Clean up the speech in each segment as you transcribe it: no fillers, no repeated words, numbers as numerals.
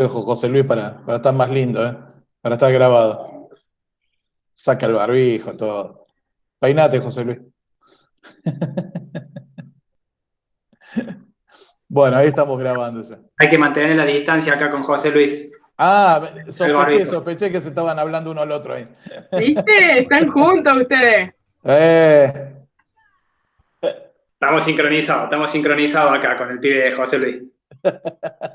dejo, José Luis, para estar más lindo, ¿eh? Para estar grabado. Saca el barbijo, todo. Peinate, José Luis. Bueno, ahí estamos grabando ya. Hay que mantener la distancia acá con José Luis. Ah, El sospeché, barbijo. sospeché que se estaban hablando uno al otro ahí. ¿Viste? Están juntos ustedes. Eh, Estamos sincronizados acá con el pibe de José Luis.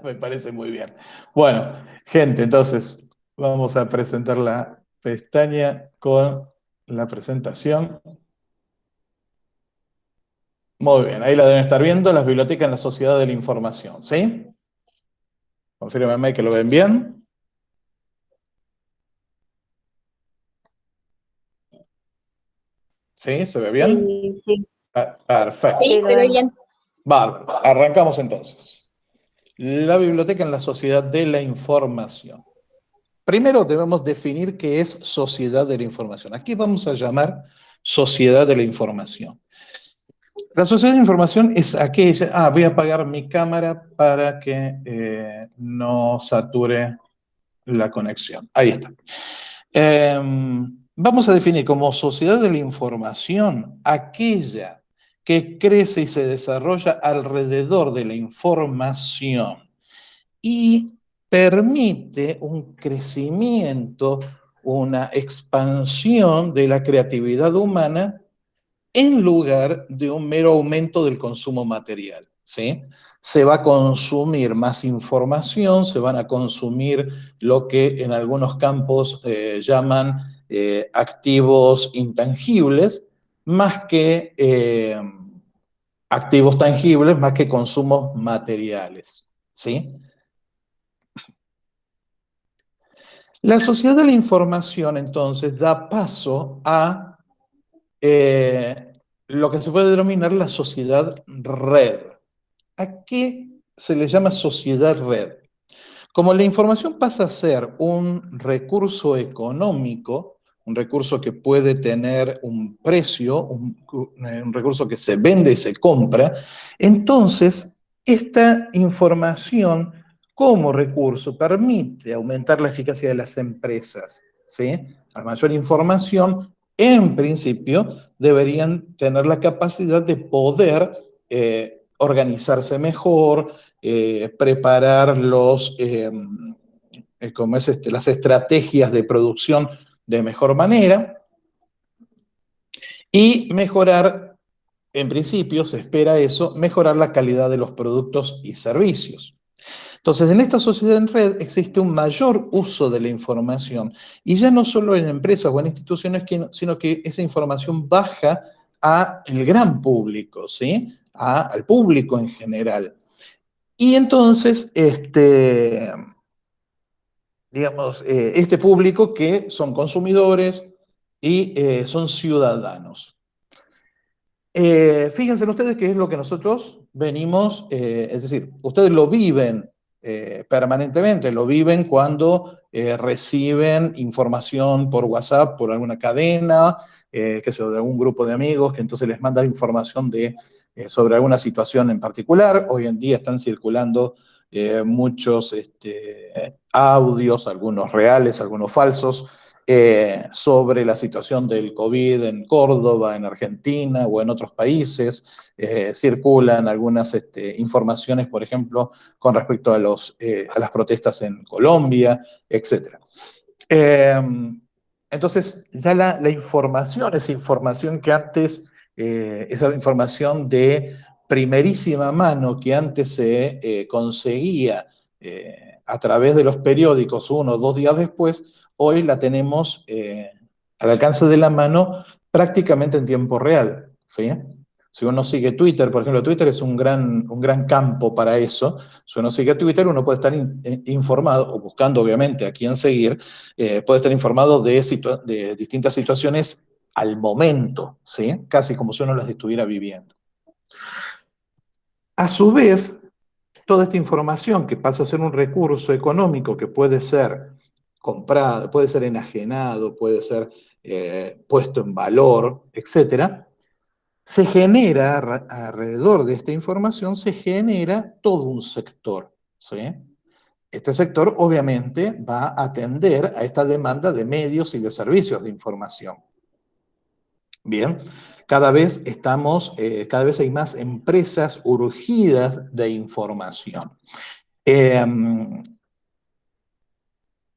me parece muy bien. Bueno, gente, entonces vamos a presentar la pestaña con la presentación. Muy bien, ahí la deben estar viendo, las bibliotecas en la sociedad de la información, ¿sí? Confírmeme que lo ven bien. ¿Sí? ¿Se ve bien? Sí, sí, Perfecto. sí, se ve bien. Bárbaro. Arrancamos entonces. La biblioteca en la sociedad de la información. Primero debemos definir qué es sociedad de la información. Aquí vamos a llamar sociedad de la información. La sociedad de la información es aquella... voy a apagar mi cámara para que no sature la conexión. Ahí está. Vamos a definir como sociedad de la información aquella que crece y se desarrolla alrededor de la información y permite un crecimiento, una expansión de la creatividad humana en lugar de un mero aumento del consumo material, ¿sí? Se va a consumir más información, se van a consumir lo que en algunos campos llaman activos intangibles, más que activos tangibles, más que consumos materiales, ¿sí? La sociedad de la información, entonces, da paso a eh, lo que se puede denominar la sociedad red. ¿A qué se le llama sociedad red? Como la información pasa a ser un recurso económico, un recurso que puede tener un precio, un recurso que se vende y se compra, entonces esta información como recurso permite aumentar la eficacia de las empresas, ¿sí? A mayor información, en principio, deberían tener la capacidad de poder organizarse mejor, preparar como es las estrategias de producción de mejor manera y mejorar, en principio se espera eso, mejorar la calidad de los productos y servicios. Entonces, en esta sociedad en red existe un mayor uso de la información y ya no solo en empresas o en instituciones, sino que esa información baja al gran público, ¿sí? Al público en general. Y entonces, digamos, este público que son consumidores y son ciudadanos. Fíjense ustedes qué es lo que nosotros venimos, es decir, ustedes lo viven permanentemente, lo viven cuando reciben información por WhatsApp, por alguna cadena, qué sé yo, de algún grupo de amigos que entonces les manda información sobre alguna situación en particular. Hoy en día están circulando muchos audios, algunos reales, algunos falsos, sobre la situación del COVID en Córdoba, en Argentina o en otros países. Circulan algunas informaciones, por ejemplo, con respecto a las protestas en Colombia, etc. Eh, entonces, ya la información, esa información que antes, esa información de primerísima mano que antes se conseguía a través de los periódicos 1 o 2 días después, hoy la tenemos al alcance de la mano prácticamente en tiempo real, ¿sí? Si uno sigue Twitter, por ejemplo, Twitter es un gran campo para eso. Si uno sigue Twitter, uno puede estar informado, o buscando obviamente a quién seguir, puede estar informado de distintas situaciones al momento, ¿sí? Casi como si uno las estuviera viviendo. A su vez, toda esta información que pasa a ser un recurso económico que puede ser comprado, puede ser enajenado, puede ser puesto en valor, etcétera, se genera alrededor de esta información, se genera todo un sector, ¿sí? Este sector obviamente va a atender a esta demanda de medios y de servicios de información. Bien, cada vez hay más empresas urgidas de información. Eh,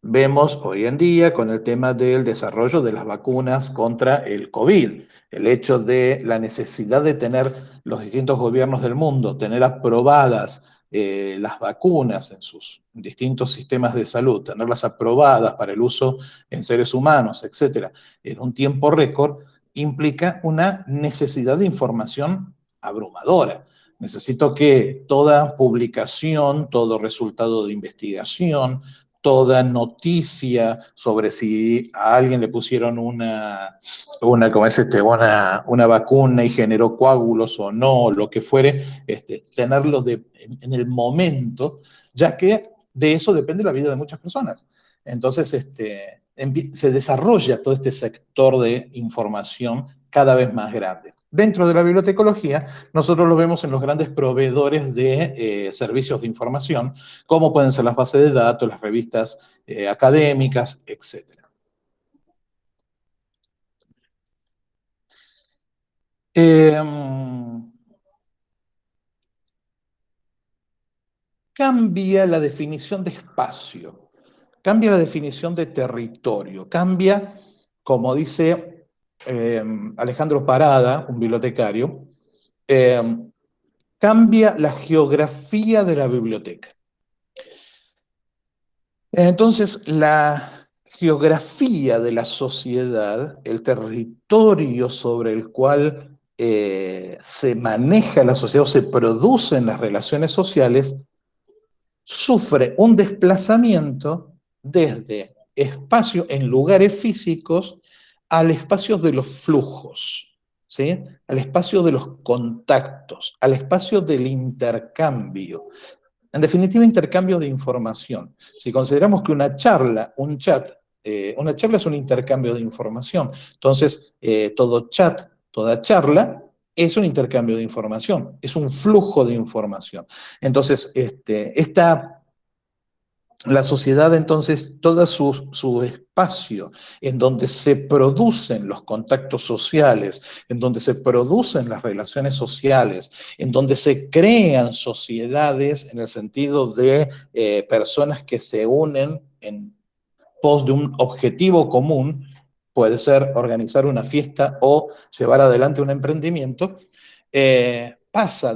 Vemos hoy en día con el tema del desarrollo de las vacunas contra el COVID, el hecho de la necesidad de tener los distintos gobiernos del mundo, tener aprobadas las vacunas en sus distintos sistemas de salud, tenerlas aprobadas para el uso en seres humanos, etcétera, en un tiempo récord, implica una necesidad de información abrumadora. Necesito que toda publicación, todo resultado de investigación, toda noticia sobre si a alguien le pusieron ¿cómo es una vacuna y generó coágulos o no, lo que fuere, tenerlo en el momento, ya que de eso depende la vida de muchas personas. Entonces, se desarrolla todo este sector de información cada vez más grande. Dentro de la bibliotecología, nosotros lo vemos en los grandes proveedores de servicios de información, como pueden ser las bases de datos, las revistas académicas, etc. Cambia la definición de espacio, cambia la definición de territorio, cambia, como dice Alejandro Parada, un bibliotecario, eh, cambia la geografía de la biblioteca. Entonces, la geografía de la sociedad, el territorio sobre el cual se maneja la sociedad o se producen las relaciones sociales, sufre un desplazamiento desde espacio en lugares físicos al espacio de los flujos, ¿sí? Al espacio de los contactos, al espacio del intercambio. En definitiva, intercambio de información. Si consideramos que una charla es un intercambio de información, entonces todo chat, toda charla es un intercambio de información, es un flujo de información. Entonces, la sociedad, entonces, todo su espacio en donde se producen los contactos sociales, en donde se producen las relaciones sociales, en donde se crean sociedades en el sentido de personas que se unen en pos de un objetivo común, puede ser organizar una fiesta o llevar adelante un emprendimiento, pasa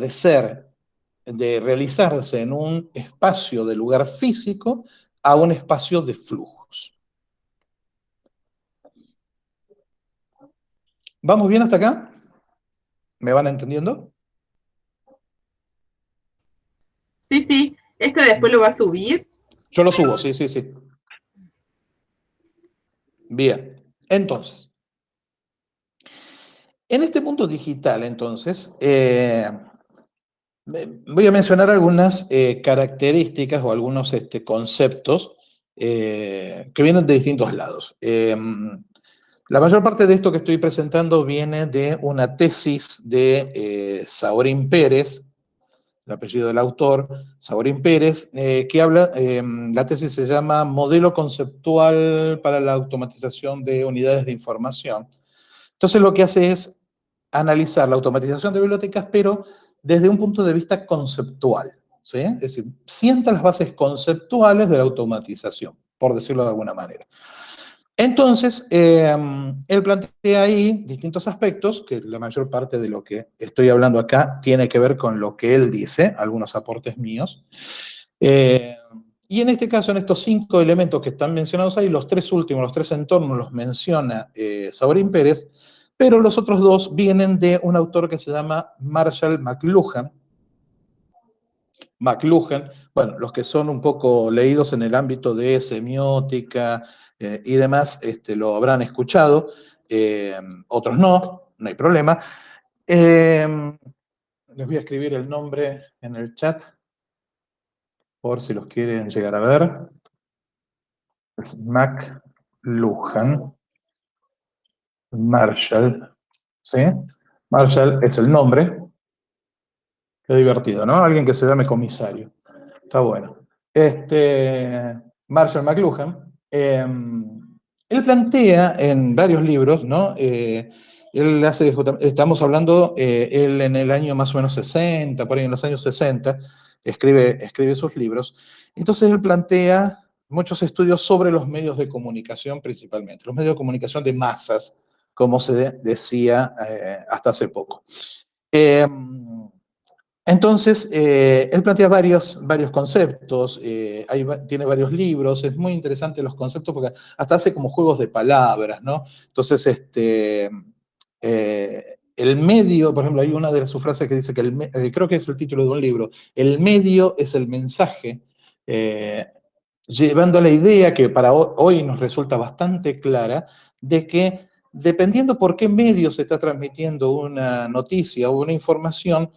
de realizarse en un espacio de lugar físico a un espacio de flujos. ¿Vamos bien hasta acá? ¿Me van entendiendo? Sí, sí. ¿Esto después lo va a subir? Yo lo subo, sí, sí, sí. Bien, entonces, en este mundo digital, entonces, voy a mencionar algunas características o algunos conceptos que vienen de distintos lados. La mayor parte de esto que estoy presentando viene de una tesis de Saurín Pérez, el apellido del autor, Saurín Pérez, que habla, la tesis se llama Modelo conceptual para la automatización de unidades de información. Entonces lo que hace es analizar la automatización de bibliotecas, pero desde un punto de vista conceptual, ¿sí? Es decir, sienta las bases conceptuales de la automatización, por decirlo de alguna manera. Entonces, él plantea ahí distintos aspectos, que la mayor parte de lo que estoy hablando acá tiene que ver con lo que él dice, algunos aportes míos. Y en este caso, en estos 5 elementos que están mencionados ahí, los 3 últimos, los 3 entornos los menciona Saurín Pérez, pero los otros 2 vienen de un autor que se llama Marshall McLuhan. Bueno, los que son un poco leídos en el ámbito de semiótica y demás, lo habrán escuchado, otros no, no hay problema. Les voy a escribir el nombre en el chat, por si los quieren llegar a ver. Es McLuhan, Marshall, ¿sí? Marshall es el nombre. Qué divertido, ¿no? Alguien que se llame comisario. Está bueno. Marshall McLuhan, él plantea en varios libros, ¿no? Él hace, estamos hablando, él en el año más o menos 60, por ahí en los años 60, escribe sus libros. Entonces él plantea muchos estudios sobre los medios de comunicación principalmente, los medios de comunicación de masas, como se decía hasta hace poco. Entonces, él plantea varios conceptos, tiene varios libros, es muy interesante los conceptos porque hasta hace como juegos de palabras, ¿no? Entonces, el medio, por ejemplo, hay una de sus frases que dice que, creo que es el título de un libro, el medio es el mensaje, eh, llevando a la idea que para hoy nos resulta bastante clara, de que dependiendo por qué medio se está transmitiendo una noticia o una información,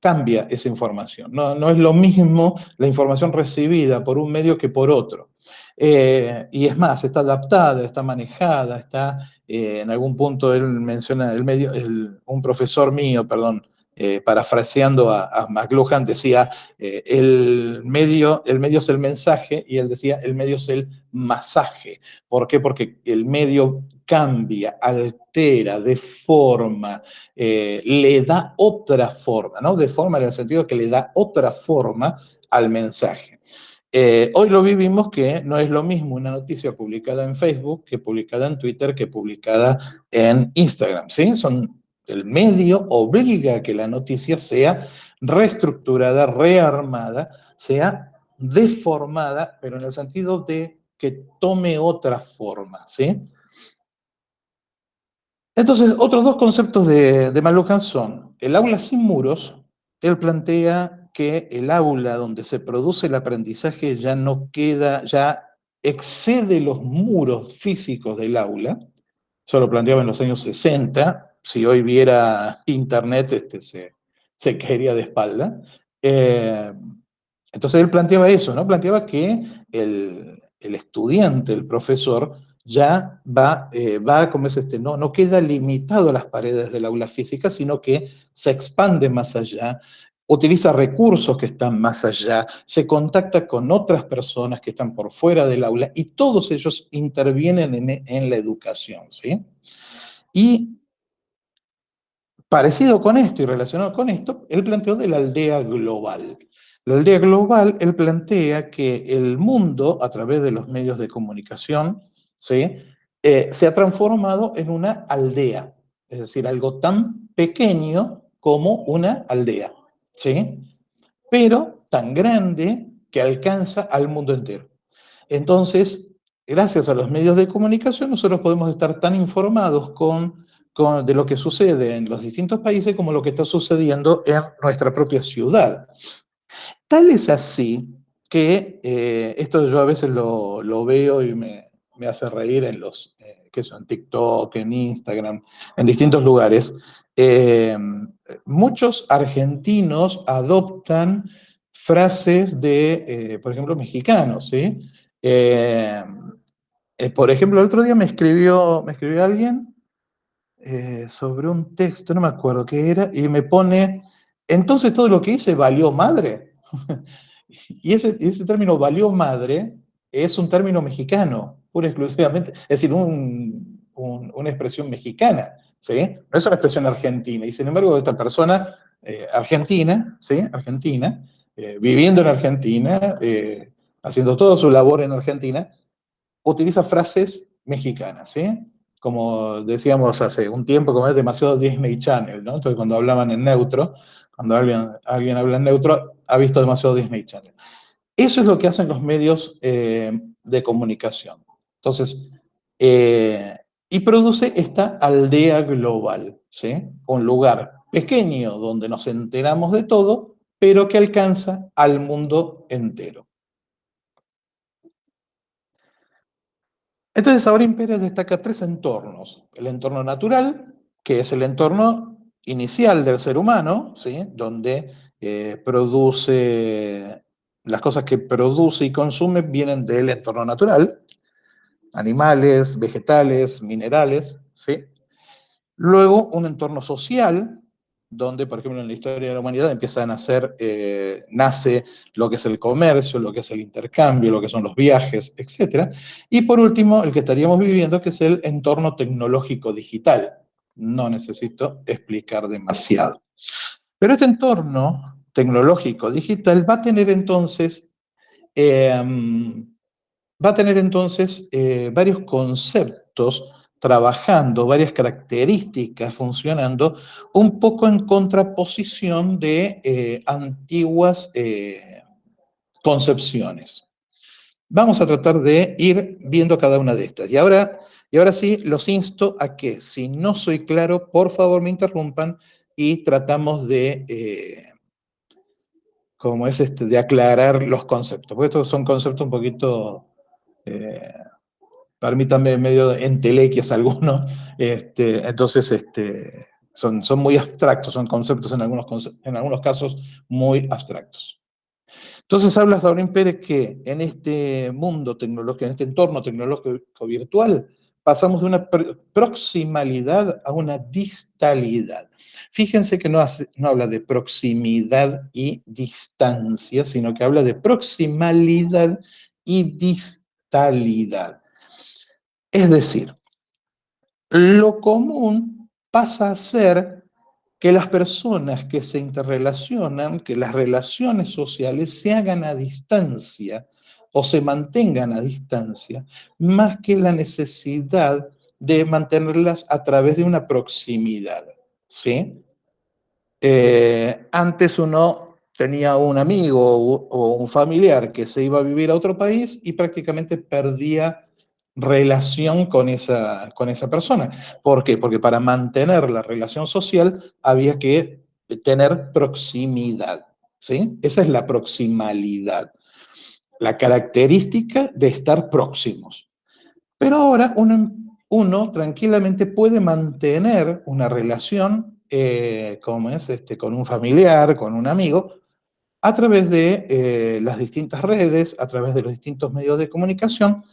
cambia esa información. No es lo mismo la información recibida por un medio que por otro. Y es más, está adaptada, está manejada, en algún punto él menciona el medio, un profesor mío, perdón, parafraseando a McLuhan, decía, el medio es el mensaje, y él decía, el medio es el masaje. ¿Por qué? Porque el medio cambia, altera, deforma, le da otra forma, ¿no? Deforma en el sentido que le da otra forma al mensaje. Hoy lo vivimos que no es lo mismo una noticia publicada en Facebook que publicada en Twitter que publicada en Instagram, ¿sí? El medio obliga a que la noticia sea reestructurada, rearmada, sea deformada, pero en el sentido de que tome otra forma, ¿sí? Entonces, otros dos conceptos de McLuhan son el aula sin muros. Él plantea que el aula donde se produce el aprendizaje ya no queda, ya excede los muros físicos del aula. Eso lo planteaba en los años 60. Si hoy viera internet, se caería de espalda. Eh, entonces él planteaba eso, ¿no? Planteaba que el estudiante, el profesor, ya va como es no queda limitado a las paredes del aula física, sino que se expande más allá, utiliza recursos que están más allá, se contacta con otras personas que están por fuera del aula y todos ellos intervienen en la educación, ¿sí? Y parecido con esto y relacionado con esto, él planteó de la aldea global. La aldea global, él plantea que el mundo, a través de los medios de comunicación, ¿sí? Se ha transformado en una aldea, es decir, algo tan pequeño como una aldea, ¿sí? Pero tan grande que alcanza al mundo entero. Entonces, gracias a los medios de comunicación, nosotros podemos estar tan informados de lo que sucede en los distintos países como lo que está sucediendo en nuestra propia ciudad. Tal es así que esto yo a veces lo veo y me hace reír en TikTok, en Instagram, en distintos lugares. Muchos argentinos adoptan frases por ejemplo, mexicanos, ¿sí? Eh, por ejemplo, el otro día me escribió alguien sobre un texto, no me acuerdo qué era, y me pone, entonces todo lo que hice valió madre. Y ese término valió madre es un término mexicano, pura y exclusivamente, es decir, una expresión mexicana, ¿sí? No es una expresión argentina. Y sin embargo, esta persona argentina, ¿sí? Argentina, viviendo en Argentina, haciendo toda su labor en Argentina, utiliza frases mexicanas, ¿sí? Como decíamos hace un tiempo, como es demasiado Disney Channel, ¿no? Entonces, cuando hablaban en neutro, cuando alguien habla en neutro, ha visto demasiado Disney Channel. Eso es lo que hacen los medios de comunicación. Entonces, y produce esta aldea global, ¿sí? Un lugar pequeño donde nos enteramos de todo, pero que alcanza al mundo entero. Entonces, Saurín Pérez destaca tres entornos. El entorno natural, que es el entorno inicial del ser humano, ¿sí? Donde las cosas que produce y consume vienen del entorno natural, animales, vegetales, minerales, ¿sí? Luego, un entorno social, donde, por ejemplo, en la historia de la humanidad empieza a nacer, nace lo que es el comercio, lo que es el intercambio, lo que son los viajes, etc. Y por último, el que estaríamos viviendo, que es el entorno tecnológico digital. No necesito explicar demasiado. Pero este entorno tecnológico digital va a tener entonces varios conceptos trabajando, varias características funcionando, un poco en contraposición de antiguas concepciones. Vamos a tratar de ir viendo cada una de estas. Y ahora sí, los insto a que, si no soy claro, por favor me interrumpan y tratamos de de aclarar los conceptos, porque estos son conceptos un poquito, permítanme, medio entelequias algunos, entonces son muy abstractos, son conceptos en algunos casos muy abstractos. Entonces habla Saurín Pérez que en este mundo tecnológico, en este entorno tecnológico virtual, pasamos de una proximalidad a una distalidad. Fíjense que no habla de proximidad y distancia, sino que habla de proximalidad y distalidad. Es decir, lo común pasa a ser que las personas que se interrelacionan, que las relaciones sociales se hagan a distancia o se mantengan a distancia, más que la necesidad de mantenerlas a través de una proximidad, ¿sí? Antes uno tenía un amigo o un familiar que se iba a vivir a otro país y prácticamente perdía relación con esa persona. ¿Por qué? Porque para mantener la relación social había que tener proximidad, ¿sí? Esa es la proximalidad, la característica de estar próximos. Pero ahora uno tranquilamente puede mantener una relación, como es, con un familiar, con un amigo, a través de las distintas redes, a través de los distintos medios de comunicación,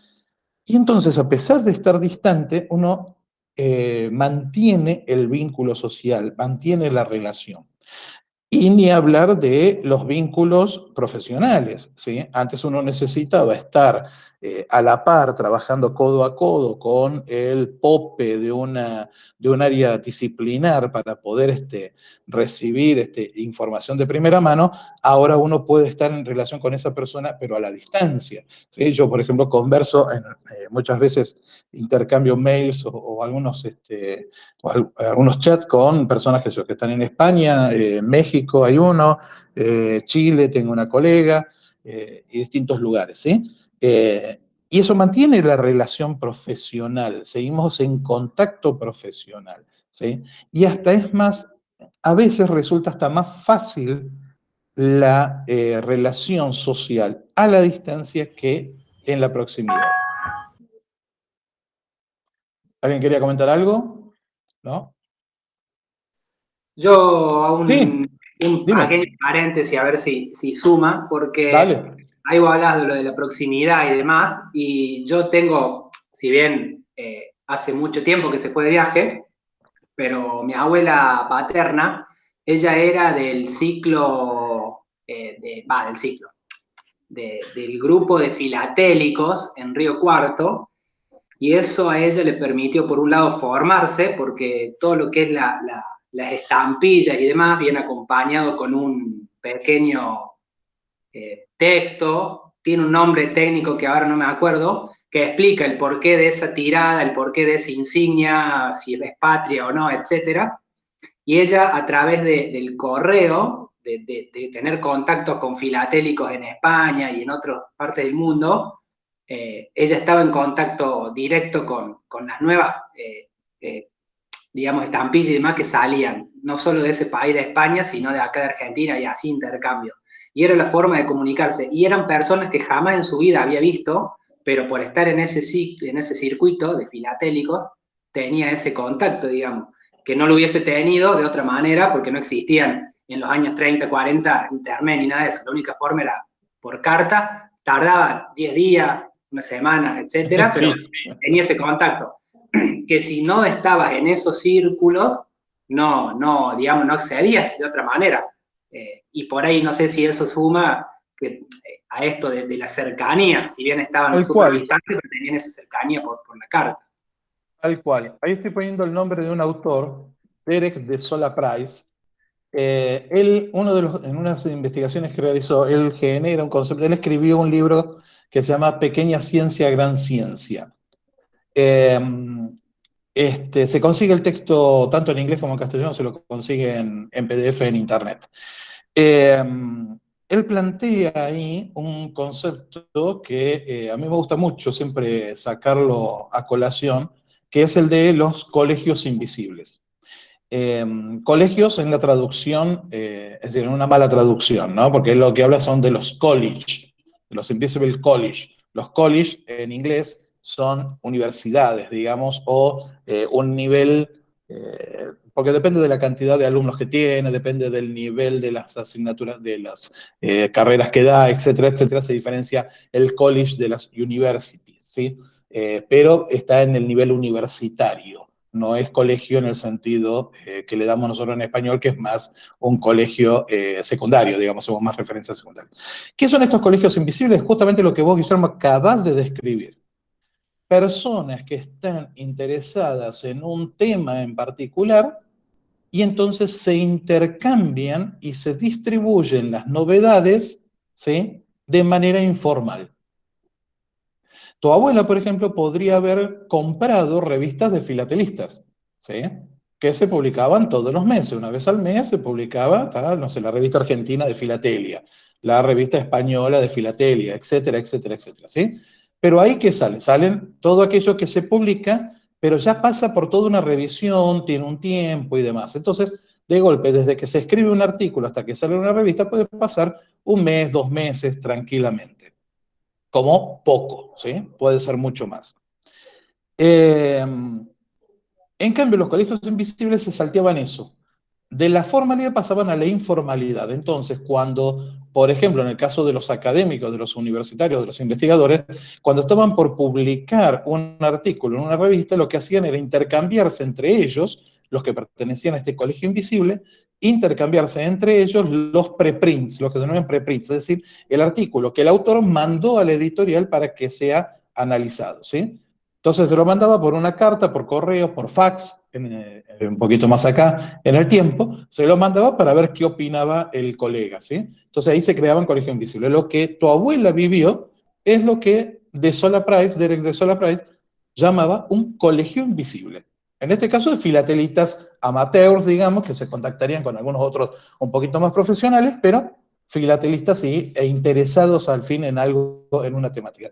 y entonces, a pesar de estar distante, uno mantiene el vínculo social, mantiene la relación. Y ni hablar de los vínculos profesionales, ¿sí? Antes uno necesitaba estar a la par, trabajando codo a codo con el POPE de un área disciplinar para poder recibir información de primera mano. Ahora uno puede estar en relación con esa persona, pero a la distancia, ¿sí? Yo, por ejemplo, converso, muchas veces intercambio mails o algunos chats con personas que están en España, México hay uno, Chile tengo una colega, y distintos lugares, ¿sí? Y eso mantiene la relación profesional, seguimos en contacto profesional, ¿sí? Y hasta es más, a veces resulta hasta más fácil la relación social a la distancia que en la proximidad. ¿Alguien quería comentar algo? ¿No? Yo hago Sí, un dime. pequeño paréntesis a ver si suma, porque Dale. ahí vos hablas de lo de la proximidad y demás, y yo tengo, si bien hace mucho tiempo que se fue de viaje, pero mi abuela paterna, ella era del ciclo, del grupo de filatélicos en Río Cuarto, y eso a ella le permitió, por un lado, formarse, porque todo lo que es las estampillas y demás viene acompañado con un pequeño texto, tiene un nombre técnico que ahora no me acuerdo, que explica el porqué de esa tirada, el porqué de esa insignia, si es patria o no, etcétera. Y ella, a través del correo, de tener contactos con filatélicos en España y en otras partes del mundo, ella estaba en contacto directo con las nuevas, digamos, estampillas y demás que salían, no solo de ese país de España, sino de acá de Argentina, y así intercambio. Y era la forma de comunicarse. Y eran personas que jamás en su vida había visto, pero por estar en ese circuito de filatélicos, tenía ese contacto, digamos, que no lo hubiese tenido de otra manera, porque no existían en los años 30, 40 internet ni nada de eso. La única forma era por carta, tardaba 10 días, una semana, etcétera, pero Sí. tenía ese contacto. Que si no estabas en esos círculos, digamos, no accedías de otra manera. Y por ahí no sé si eso suma a esto de la cercanía, si bien estaban Tal súper cual, distantes, pero tenían esa cercanía por la carta. tal cual. Ahí estoy poniendo el nombre de un autor, Derek de Sola Price. En unas investigaciones que realizó, él genera un concepto, él escribió un libro que se llama Pequeña Ciencia, Gran Ciencia. Eh, se consigue el texto tanto en inglés como en castellano, se lo consigue en PDF en internet. Eh, Él plantea ahí un concepto que a mí me gusta mucho siempre sacarlo a colación, que es el de los colegios invisibles. Colegios en la traducción, es decir, en una mala traducción, ¿no? Porque lo que habla son de los college, de los invisible college. Los college en inglés son universidades, digamos, o un nivel, porque depende de la cantidad de alumnos que tiene, depende del nivel de las asignaturas, de las carreras que da, etcétera, etcétera, se diferencia el college de las universities, ¿sí? Pero está en el nivel universitario, no es colegio en el sentido que le damos nosotros en español, que es más un colegio secundario, digamos, somos más referencia secundaria. ¿Qué son estos colegios invisibles? Justamente lo que vos, Guillermo, acabás de describir. Personas que están interesadas en un tema en particular y entonces se intercambian y se distribuyen las novedades, ¿sí?, de manera informal. Tu abuela, por ejemplo, podría haber comprado revistas de filatelistas, ¿sí? Que se publicaban todos los meses. Una vez al mes se publicaba, no sé, la revista argentina de filatelia, la revista española de filatelia, etcétera, etcétera, etcétera, ¿sí? Pero ahí que sale, salen todo aquello que se publica, pero ya pasa por toda una revisión, tiene un tiempo y demás. Entonces, de golpe, desde que se escribe un artículo hasta que sale una revista, puede pasar un mes, 2 meses tranquilamente, como poco, ¿sí? Puede ser mucho más. En cambio, los colegios invisibles se salteaban eso. De la formalidad pasaban a la informalidad. Entonces, cuando, por ejemplo, en el caso de los académicos, de los universitarios, de los investigadores, cuando estaban por publicar un artículo en una revista, lo que hacían era intercambiarse entre ellos, los que pertenecían a este colegio invisible, intercambiarse entre ellos los preprints, los que se denominan preprints, es decir, el artículo que el autor mandó a la editorial para que sea analizado, ¿sí? Entonces se lo mandaba por una carta, por correo, por fax, un poquito más acá en el tiempo, se lo mandaba para ver qué opinaba el colega, ¿sí? Entonces ahí se creaban colegios invisibles. Lo que tu abuela vivió es lo que de Sola Price, Derek de Sola Price, llamaba un colegio invisible. En este caso de filatelistas amateurs, digamos, que se contactarían con algunos otros un poquito más profesionales, pero filatelistas sí, e interesados al fin en algo, en una temática.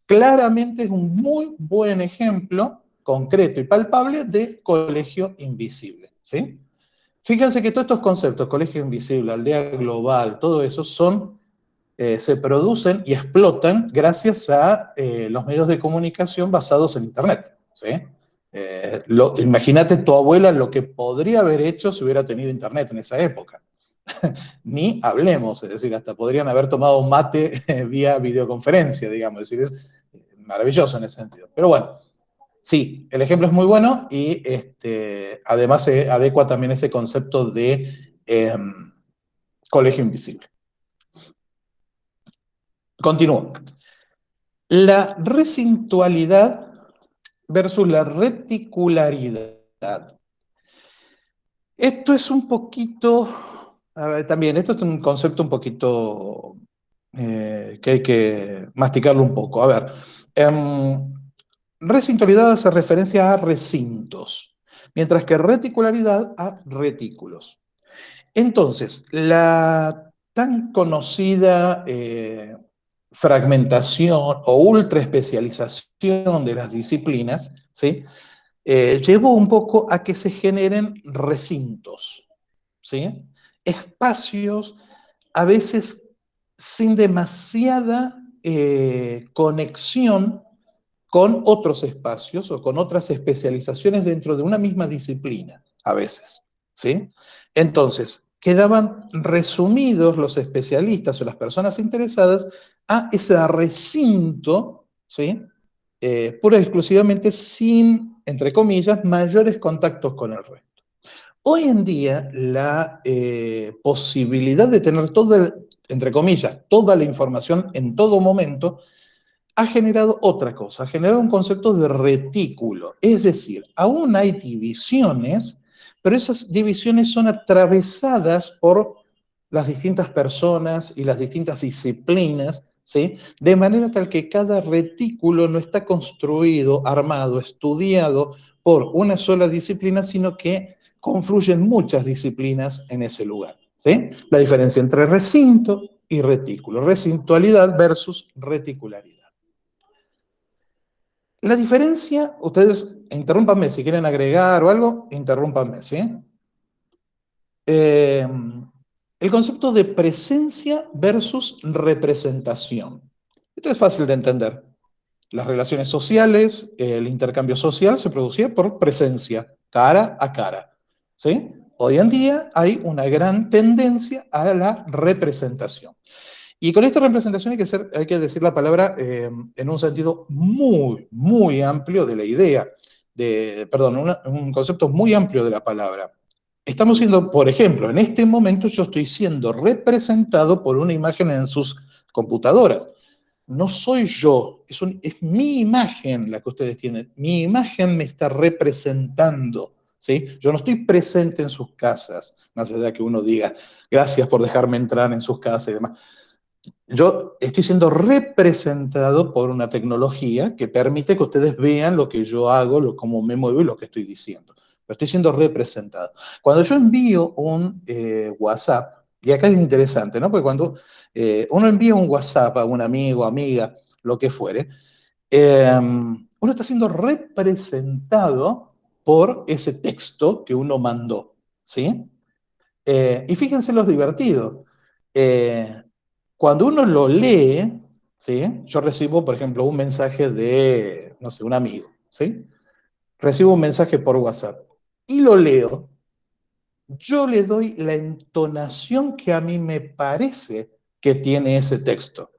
Claramente es un muy buen ejemplo concreto y palpable de colegio invisible, ¿sí? Fíjense que todos estos conceptos, colegio invisible, aldea global, todo eso se producen y explotan gracias a los medios de comunicación basados en Internet, ¿sí? Imagínate tu abuela lo que podría haber hecho si hubiera tenido Internet en esa época. Ni hablemos, es decir, hasta podrían haber tomado un mate vía videoconferencia, digamos, es decir, es maravilloso en ese sentido. Pero bueno, sí, el ejemplo es muy bueno y además se adecua también ese concepto de colegio invisible. Continúo. La recintualidad versus la reticularidad. Esto es un poquito, a ver, también, esto es un concepto un poquito que hay que masticarlo un poco. A ver, recintualidad hace referencia a recintos, mientras que reticularidad a retículos. Entonces, la tan conocida fragmentación o ultraespecialización de las disciplinas, ¿sí?, llevó un poco a que se generen recintos, ¿sí? Espacios a veces sin demasiada conexión con otros espacios o con otras especializaciones dentro de una misma disciplina, a veces, ¿sí? Entonces, quedaban resumidos los especialistas o las personas interesadas a ese recinto, ¿sí? Pura y exclusivamente sin, entre comillas, mayores contactos con el resto. Hoy en día, la posibilidad de tener toda, entre comillas, toda la información en todo momento, ha generado otra cosa, ha generado un concepto de retículo. Es decir, aún hay divisiones, pero esas divisiones son atravesadas por las distintas personas y las distintas disciplinas, ¿sí? De manera tal que cada retículo no está construido, armado, estudiado por una sola disciplina, sino que confluyen muchas disciplinas en ese lugar, ¿sí? La diferencia entre recinto y retículo, recintualidad versus reticularidad. La diferencia, ustedes interrúmpanme si quieren agregar o algo, interrúmpanme, ¿sí? Eh, el concepto de presencia versus representación. Esto es fácil de entender. Las relaciones sociales, el intercambio social se producía por presencia, cara a cara, ¿sí? Hoy en día hay una gran tendencia a la representación. Y con esta representación hay que decir la palabra en un sentido muy, muy amplio de la idea, perdón, un concepto muy amplio de la palabra. Estamos siendo, por ejemplo, en este momento yo estoy siendo representado por una imagen en sus computadoras. No soy yo, es mi imagen la que ustedes tienen. Mi imagen me está representando, ¿sí? Yo no estoy presente en sus casas, más allá de que uno diga, gracias por dejarme entrar en sus casas y demás. Yo estoy siendo representado por una tecnología que permite que ustedes vean lo que yo hago, cómo me muevo y lo que estoy diciendo. Pero estoy siendo representado. Cuando yo envío un WhatsApp, y acá es interesante, ¿no? Porque cuando uno envía un WhatsApp a un amigo, amiga, lo que fuere, uno está siendo representado por ese texto que uno mandó, ¿sí? Y fíjense lo divertido. Eh, Cuando uno lo lee, ¿sí? Yo recibo, por ejemplo, un mensaje de, no sé, un amigo, ¿sí? Recibo un mensaje por WhatsApp y lo leo, yo le doy la entonación que a mí me parece que tiene ese texto,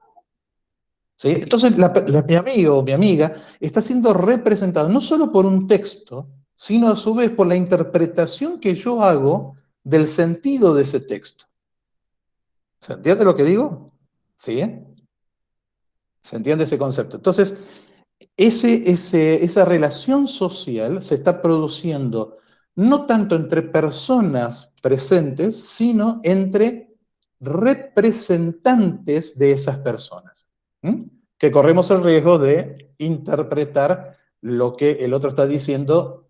¿sí? Entonces, mi amigo o mi amiga está siendo representado no solo por un texto, sino a su vez por la interpretación que yo hago del sentido de ese texto. ¿Se entiende lo que digo? ¿Sí? ¿Se entiende ese concepto? Entonces, esa relación social se está produciendo no tanto entre personas presentes, sino entre representantes de esas personas, ¿m? Que corremos el riesgo de interpretar lo que el otro está diciendo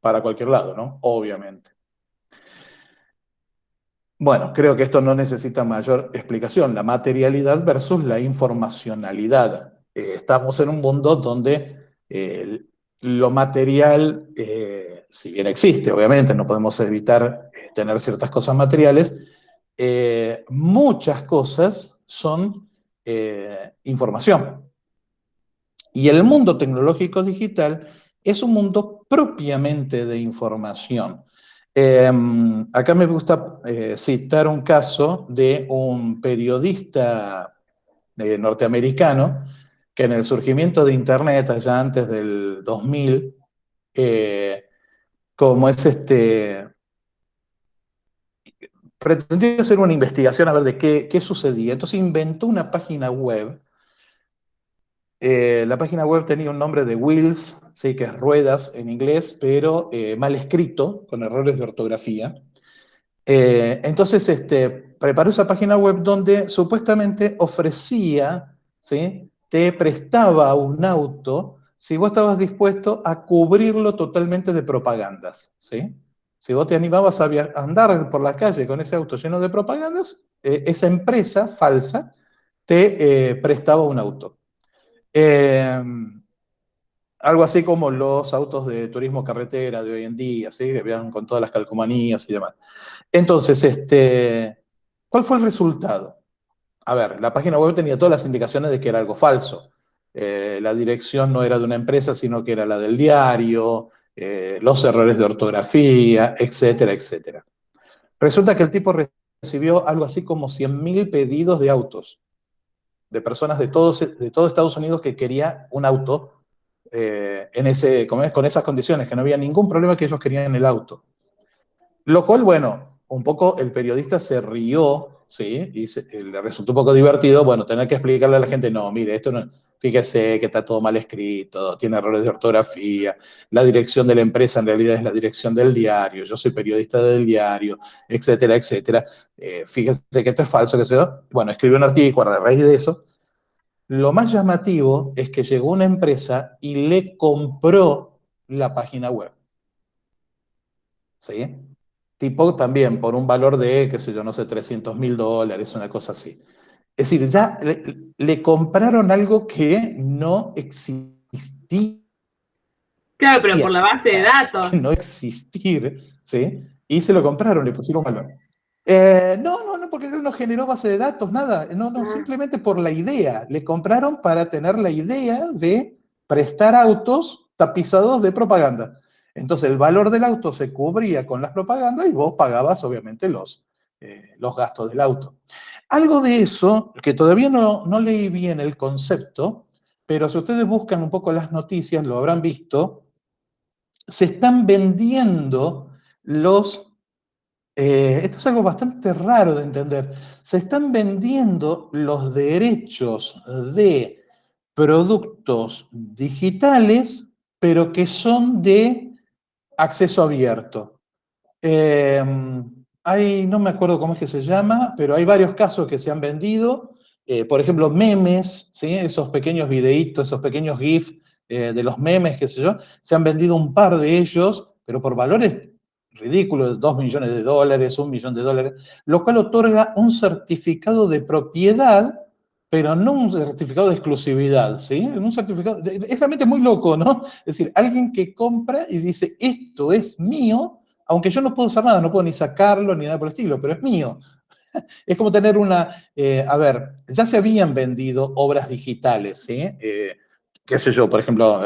para cualquier lado, ¿no? Obviamente. Bueno, creo que esto no necesita mayor explicación, la materialidad versus la informacionalidad. Estamos en un mundo donde lo material, si bien existe, obviamente, no podemos evitar tener ciertas cosas materiales, muchas cosas son información. Y el mundo tecnológico digital es un mundo propiamente de información. Eh, Acá me gusta citar un caso de un periodista norteamericano que en el surgimiento de Internet, allá antes del 2000, eh, como es pretendió hacer una investigación a ver de qué sucedía. Entonces inventó una página web. La página web tenía un nombre de Wheels, sí, que es ruedas en inglés, pero mal escrito, con errores de ortografía. Entonces, preparó esa página web donde supuestamente ofrecía, ¿sí? Te prestaba un auto si vos estabas dispuesto a cubrirlo totalmente de propagandas, ¿sí? Si vos te animabas a andar por la calle con ese auto lleno de propagandas, esa empresa falsa te prestaba un auto. Eh, Algo así como los autos de turismo carretera de hoy en día, ¿sí? Que vean con todas las calcomanías y demás. Entonces, ¿cuál fue el resultado? A ver, la página web tenía todas las indicaciones de que era algo falso. La dirección no era de una empresa, sino que era la del diario, los errores de ortografía, etcétera, etcétera. Resulta que el tipo recibió algo así como 100.000 pedidos de autos, de personas de todo Estados Unidos que quería un auto con esas condiciones, que no había ningún problema, que ellos querían el auto. Lo cual, bueno, un poco el periodista se rió, ¿sí? Y le resultó un poco divertido, bueno, tener que explicarle a la gente, no, mire, esto no, fíjese que está todo mal escrito, tiene errores de ortografía, la dirección de la empresa en realidad es la dirección del diario, yo soy periodista del diario, etcétera, etcétera. Fíjese que esto es falso, que se yo. Bueno, escribió un artículo a raíz de eso. Lo más llamativo es que llegó una empresa y le compró la página web, ¿sí? Tipo también por un valor de, qué sé yo, no sé, $300.000, una cosa así. Es decir, ya le compraron algo que no existía, Claro, pero por la base de datos. que no existir, ¿sí? Y se lo compraron, le pusieron valor. No, porque él no generó base de datos, nada. No, Ah, simplemente por la idea. Le compraron para tener la idea de prestar autos tapizados de propaganda. Entonces el valor del auto se cubría con las propagandas y vos pagabas obviamente los gastos del auto. Algo de eso, que todavía no leí bien el concepto, pero si ustedes buscan un poco las noticias, lo habrán visto, se están vendiendo esto es algo bastante raro de entender, se están vendiendo los derechos de productos digitales, pero que son de acceso abierto. Eh, no me acuerdo cómo es que se llama, pero hay varios casos que se han vendido. Por ejemplo, memes, ¿sí? Esos pequeños videitos, esos pequeños GIF de los memes, qué sé yo, se han vendido un par de ellos, pero por valores ridículos, $2 millones, $1 millón, lo cual otorga un certificado de propiedad, pero no un certificado de exclusividad, ¿sí? Un certificado, es realmente muy loco, ¿no? Es decir, alguien que compra y dice, esto es mío, aunque yo no puedo hacer nada, no puedo ni sacarlo ni nada por el estilo, pero es mío. Es como tener a ver, ya se habían vendido obras digitales, ¿sí? Qué sé yo, por ejemplo,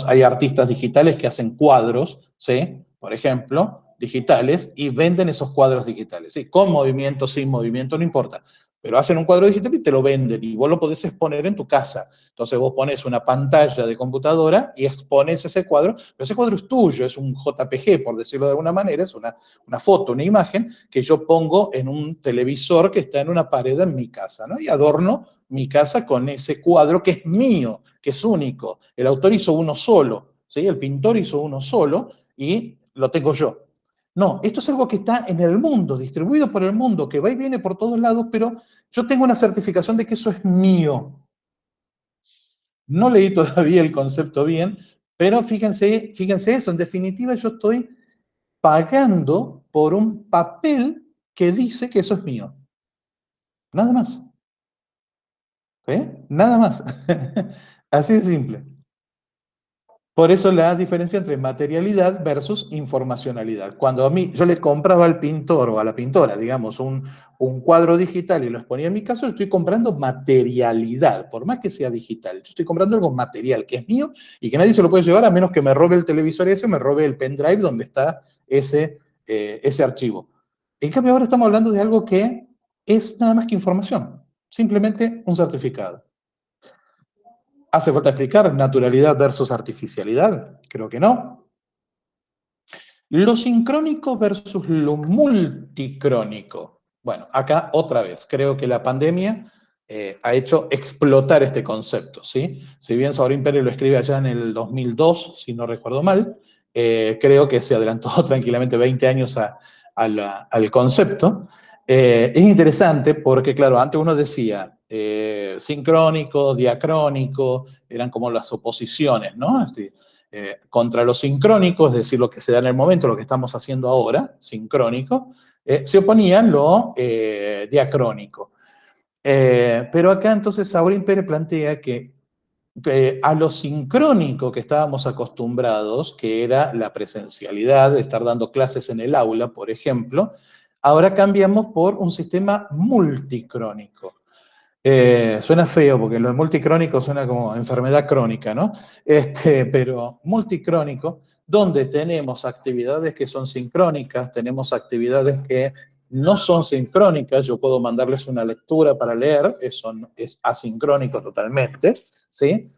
hay artistas digitales que hacen cuadros, ¿sí? Por ejemplo, digitales, y venden esos cuadros digitales, ¿sí? Con movimiento, sin movimiento, no importa. Pero hacen un cuadro digital y te lo venden, y vos lo podés exponer en tu casa. Entonces vos pones una pantalla de computadora y expones ese cuadro, pero ese cuadro es tuyo, es un JPG, por decirlo de alguna manera, es una foto, una imagen que yo pongo en un televisor que está en una pared en mi casa, ¿no? Y adorno mi casa con ese cuadro que es mío, que es único. El autor hizo uno solo, ¿sí? El pintor hizo uno solo y lo tengo yo. No, esto es algo que está en el mundo, distribuido por el mundo, que va y viene por todos lados, pero yo tengo una certificación de que eso es mío. No leí todavía el concepto bien, pero fíjense eso, en definitiva yo estoy pagando por un papel que dice que eso es mío. Nada más. ¿Sí? Nada más. Así de simple. Por eso la diferencia entre materialidad versus informacionalidad. Cuando a mí yo le compraba al pintor o a la pintora, digamos, un cuadro digital y lo exponía en mi caso, estoy comprando materialidad, por más que sea digital. Yo estoy comprando algo material que es mío y que nadie se lo puede llevar a menos que me robe el televisor ese o me robe el pendrive donde está ese archivo. En cambio, ahora estamos hablando de algo que es nada más que información, simplemente un certificado. ¿Hace falta explicar naturalidad versus artificialidad? Creo que no. Lo sincrónico versus lo multicrónico. Bueno, acá otra vez, creo que la pandemia ha hecho explotar este concepto, ¿sí? Si bien Saurín Pérez lo escribe allá en el 2002, si no recuerdo mal, creo que se adelantó tranquilamente 20 años al concepto. Es interesante porque, claro, antes uno decía sincrónico, diacrónico, eran como las oposiciones, ¿no? Contra lo sincrónico, es decir, lo que se da en el momento, lo que estamos haciendo ahora, sincrónico, se oponían lo diacrónico. Pero acá entonces Saurín Pérez plantea que a lo sincrónico que estábamos acostumbrados, que era la presencialidad, de estar dando clases en el aula, por ejemplo, ahora cambiamos por un sistema multicrónico. Suena feo porque lo de multicrónico suena como enfermedad crónica, ¿no? Pero multicrónico, donde tenemos actividades que son sincrónicas, tenemos actividades que no son sincrónicas, yo puedo mandarles una lectura para leer, eso es asincrónico totalmente, ¿sí?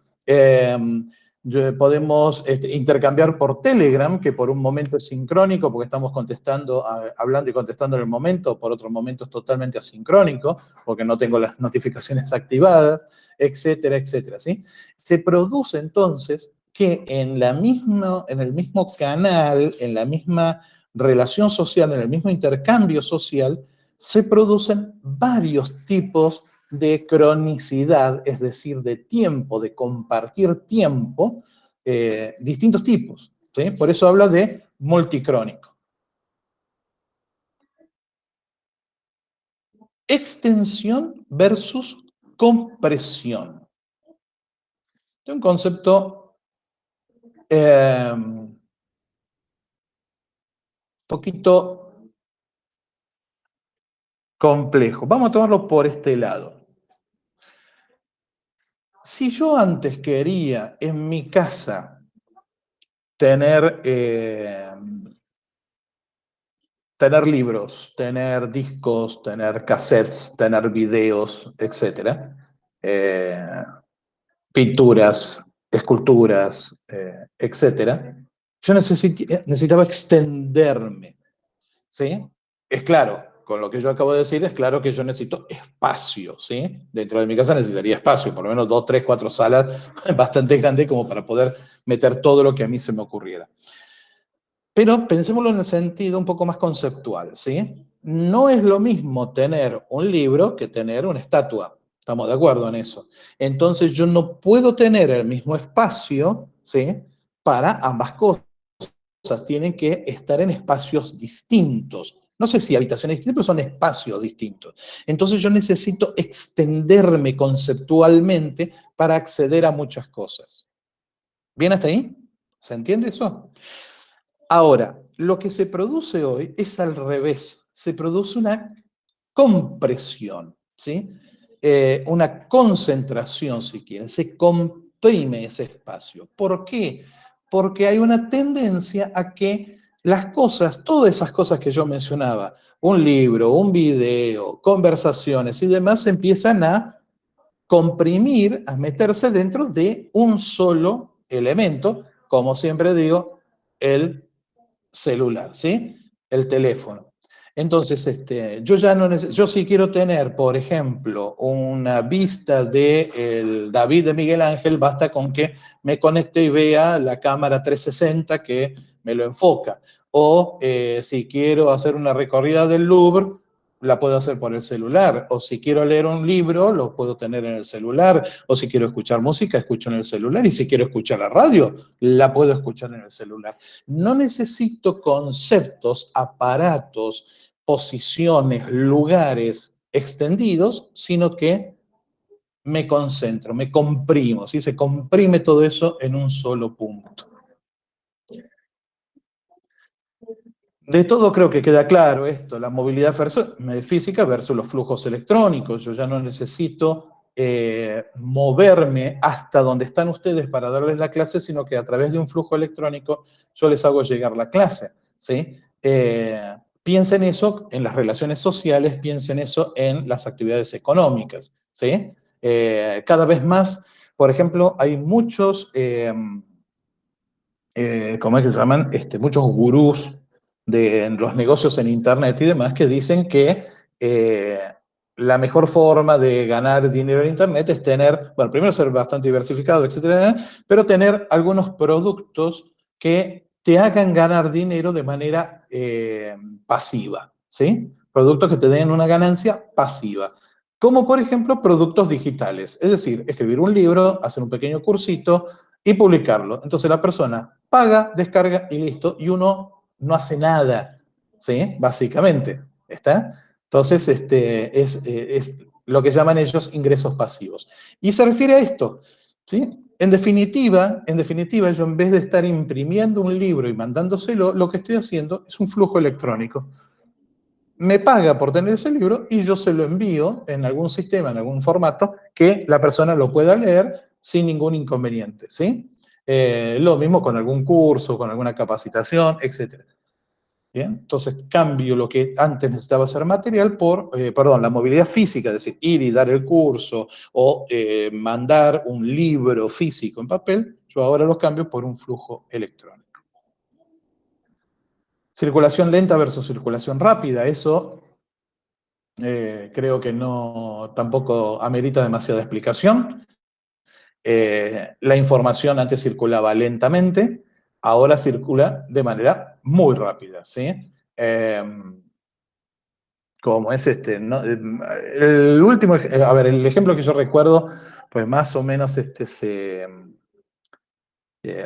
Podemos intercambiar por Telegram, que por un momento es sincrónico, porque estamos contestando, hablando y contestando en el momento, por otro momento es totalmente asincrónico, porque no tengo las notificaciones activadas, etcétera, etcétera, ¿sí? Se produce entonces que en el mismo canal, en la misma relación social, en el mismo intercambio social, se producen varios tipos de cronicidad, es decir, de tiempo, de compartir tiempo, distintos tipos, ¿sí? Por eso habla de multicrónico. Extensión versus compresión. Es un concepto poquito complejo. Vamos a tomarlo por este lado. Si yo antes quería en mi casa tener libros, tener discos, tener cassettes, tener videos, etc. Pinturas, esculturas, etc. Yo necesitaba extenderme, ¿sí? Es claro, con lo que yo acabo de decir, es claro que yo necesito espacio, ¿sí? Dentro de mi casa necesitaría espacio, por lo menos 2, 3, 4 salas bastante grandes como para poder meter todo lo que a mí se me ocurriera. Pero pensémoslo en el sentido un poco más conceptual, ¿sí? No es lo mismo tener un libro que tener una estatua. Estamos de acuerdo en eso. Entonces yo no puedo tener el mismo espacio, ¿sí? Para ambas cosas. Tienen que estar en espacios distintos. No sé si habitaciones distintas, pero son espacios distintos. Entonces yo necesito extenderme conceptualmente para acceder a muchas cosas. ¿Bien hasta ahí? ¿Se entiende eso? Ahora, lo que se produce hoy es al revés. Se produce una compresión, ¿sí? Una concentración, si quieren. Se comprime ese espacio. ¿Por qué? Porque hay una tendencia a que las cosas, todas esas cosas que yo mencionaba, un libro, un video, conversaciones y demás, empiezan a comprimir, a meterse dentro de un solo elemento, como siempre digo, el celular, ¿sí? El teléfono. Entonces, yo ya no necesito, yo si quiero tener, por ejemplo, una vista de el David de Miguel Ángel, basta con que me conecte y vea la cámara 360 que me lo enfoca. O si quiero hacer una recorrida del Louvre, la puedo hacer por el celular. O si quiero leer un libro, lo puedo tener en el celular. O si quiero escuchar música, escucho en el celular. Y si quiero escuchar la radio, la puedo escuchar en el celular. No necesito conceptos, aparatos, posiciones, lugares extendidos, sino que me concentro, me comprimo, ¿sí? Se comprime todo eso en un solo punto. De todo creo que queda claro esto, la movilidad física versus los flujos electrónicos. Yo ya no necesito moverme hasta donde están ustedes para darles la clase, sino que a través de un flujo electrónico yo les hago llegar la clase, ¿sí? Piensen eso en las relaciones sociales, piensen eso en las actividades económicas, ¿sí? Cada vez más, por ejemplo, hay muchos... ¿cómo es que se llaman? Muchos gurús de los negocios en Internet y demás que dicen que eh, la mejor forma de ganar dinero en Internet es tener, bueno, primero ser bastante diversificado, etcétera, pero tener algunos productos que te hagan ganar dinero de manera pasiva, ¿sí? Productos que te den una ganancia pasiva. Como por ejemplo productos digitales, es decir, escribir un libro, hacer un pequeño cursito, y publicarlo. Entonces la persona paga, descarga y listo, y uno no hace nada, ¿sí? Básicamente, ¿está? Entonces, es lo que llaman ellos ingresos pasivos. Y se refiere a esto, ¿sí? En definitiva, yo en vez de estar imprimiendo un libro y mandándoselo, lo que estoy haciendo es un flujo electrónico. Me paga por tener ese libro y yo se lo envío en algún sistema, en algún formato, que la persona lo pueda leer sin ningún inconveniente, ¿sí? Lo mismo con algún curso, con alguna capacitación, etc. ¿Bien? Entonces cambio lo que antes necesitaba ser material por, la movilidad física, es decir, ir y dar el curso o mandar un libro físico en papel, Yo ahora los cambio por un flujo electrónico. Circulación lenta versus circulación rápida, eso creo que no tampoco amerita demasiada explicación. La información antes circulaba lentamente, ahora circula de manera muy rápida, ¿sí? Como es el último, a ver, el ejemplo que yo recuerdo, pues más o menos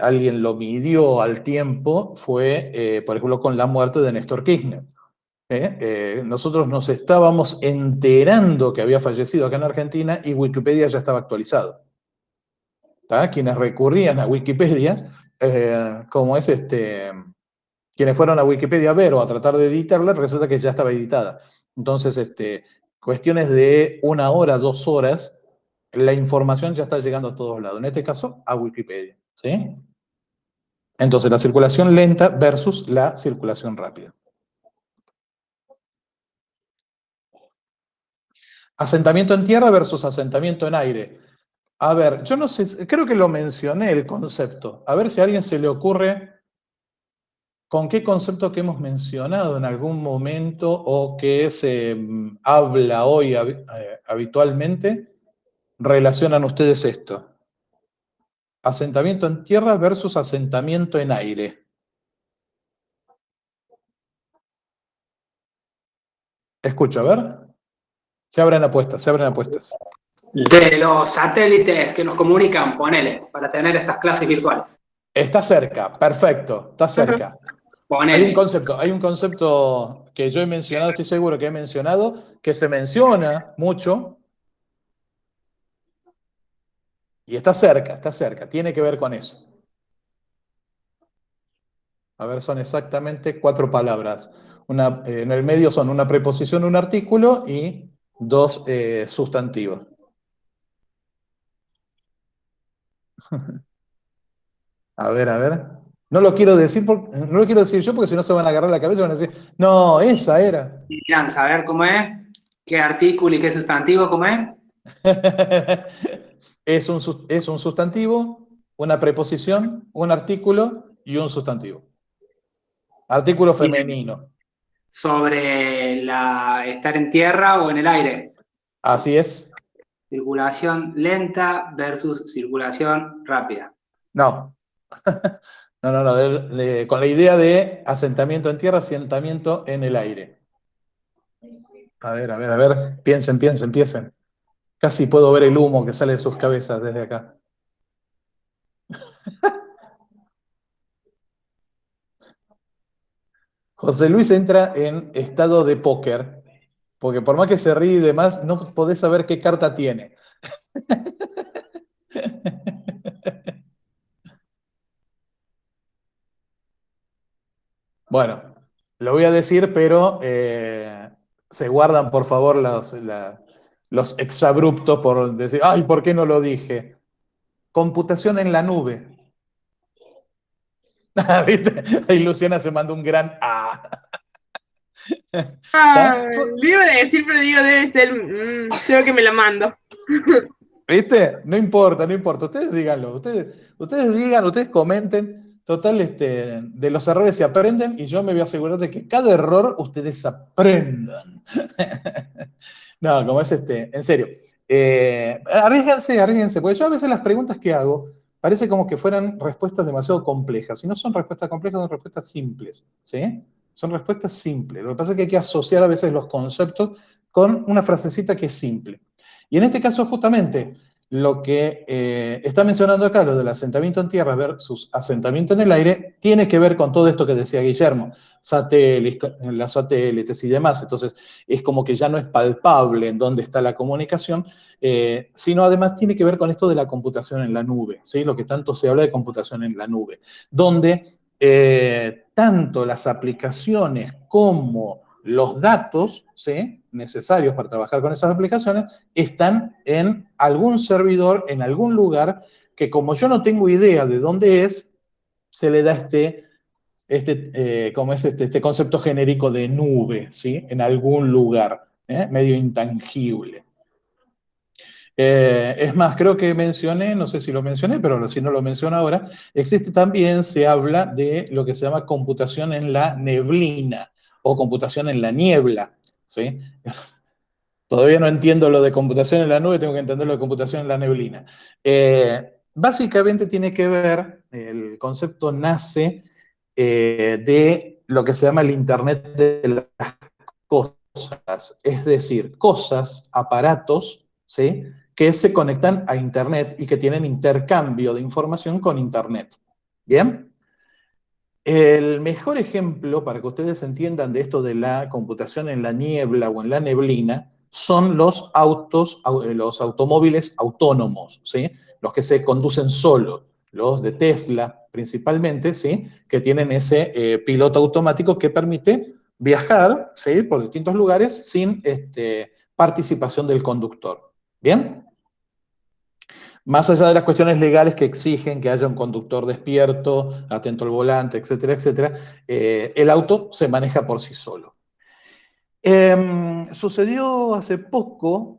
alguien lo midió al tiempo, fue, por ejemplo, con la muerte de Néstor Kirchner. Nosotros nos estábamos enterando que había fallecido acá en Argentina y Wikipedia ya estaba actualizado. ¿Tá? Quienes recurrían a Wikipedia, quienes fueron a Wikipedia a ver o a tratar de editarla, resulta que ya estaba editada. Entonces, cuestiones de 1 hora, 2 horas, la información ya está llegando a todos lados. En este caso, a Wikipedia. ¿Sí? Entonces, la circulación lenta versus la circulación rápida. Asentamiento en tierra versus asentamiento en aire. A ver, yo no sé, creo que lo mencioné el concepto. A ver si a alguien se le ocurre con qué concepto que hemos mencionado en algún momento o que se habla hoy habitualmente, relacionan ustedes esto. Asentamiento en tierra versus asentamiento en aire. Escucho, a ver. Se abren apuestas, se abren apuestas. De los satélites que nos comunican, ponele, para tener estas clases virtuales. Está cerca, perfecto, está cerca. Ponele. Hay un concepto que yo he mencionado, estoy seguro que he mencionado, que se menciona mucho, y está cerca, tiene que ver con eso. A ver, son exactamente 4 palabras. En el medio son una preposición, un artículo y 2 sustantivos. A ver, a ver. No lo quiero decir yo porque si no se van a agarrar la cabeza y van a decir, no, esa era. Quieran saber cómo es, qué artículo y qué sustantivo, cómo es. Es un sustantivo, una preposición, un artículo y un sustantivo. Artículo femenino. Sobre estar en tierra o en el aire. Así es. Circulación lenta versus circulación rápida. No. No. Con la idea de asentamiento en tierra, asentamiento en el aire. A ver. Piensen. Casi puedo ver el humo que sale de sus cabezas desde acá. José Luis entra en estado de póker, porque por más que se ríe y demás, no podés saber qué carta tiene. Bueno, lo voy a decir, pero se guardan por favor los exabruptos por decir, ay, ¿por qué no lo dije? Computación en la nube. ¿Viste? Ahí Luciana se mandó un gran A. Lo iba a decir, pero digo, debe ser, creo que me la mando. ¿Viste? No importa. Ustedes díganlo. Ustedes digan, ustedes comenten. Total, de los errores se aprenden y yo me voy a asegurar de que cada error ustedes aprendan. No, como es en serio. Arriesguense, porque yo a veces las preguntas que hago parece como que fueran respuestas demasiado complejas. Y no son respuestas complejas, son respuestas simples. ¿Sí? Son respuestas simples. Lo que pasa es que hay que asociar a veces los conceptos con una frasecita que es simple. Y en este caso, justamente, lo que está mencionando acá, lo del asentamiento en tierra versus asentamiento en el aire, tiene que ver con todo esto que decía Guillermo, las satélites y demás. Entonces, es como que ya no es palpable en dónde está la comunicación, sino además tiene que ver con esto de la computación en la nube, ¿sí? Lo que tanto se habla de computación en la nube, donde tanto las aplicaciones como los datos, ¿sí?, necesarios para trabajar con esas aplicaciones están en algún servidor, en algún lugar, que como yo no tengo idea de dónde es, se le da este concepto genérico de nube, ¿sí?, en algún lugar, medio intangible. Es más, creo que mencioné, no sé si lo mencioné, pero si no lo menciono ahora, existe también, se habla de lo que se llama computación en la neblina o computación en la niebla, ¿sí? Todavía no entiendo lo de computación en la nube, tengo que entender lo de computación en la neblina. Básicamente tiene que ver, el concepto nace de lo que se llama el Internet de las cosas, es decir, cosas, aparatos, ¿sí? Que se conectan a Internet y que tienen intercambio de información con Internet. ¿Bien? El mejor ejemplo para que ustedes entiendan de esto de la computación en la niebla o en la neblina son los los automóviles autónomos, ¿sí? Los que se conducen solos, los de Tesla principalmente, ¿sí? Que tienen ese piloto automático que permite viajar, ¿sí? Por distintos lugares sin participación del conductor. ¿Bien? Más allá de las cuestiones legales que exigen que haya un conductor despierto, atento al volante, etcétera, etcétera, el auto se maneja por sí solo. Sucedió hace poco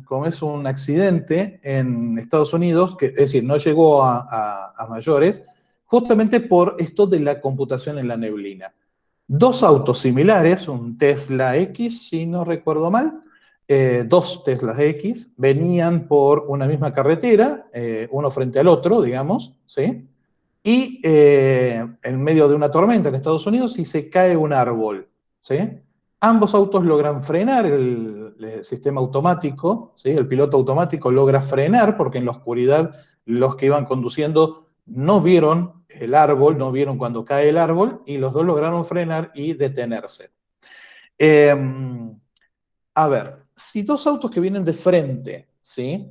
como es un accidente en Estados Unidos, que, es decir, no llegó a mayores, justamente por esto de la computación en la neblina. Dos autos similares, un Tesla X, si no recuerdo mal, dos Teslas X, venían por una misma carretera, uno frente al otro, digamos, ¿sí? Y en medio de una tormenta en Estados Unidos y se cae un árbol, ¿sí? Ambos autos logran frenar, el sistema automático, ¿sí? El piloto automático logra frenar porque en la oscuridad los que iban conduciendo no vieron el árbol, no vieron cuando cae el árbol y los dos lograron frenar y detenerse. Eh, a ver, si dos autos que vienen de frente, ¿sí?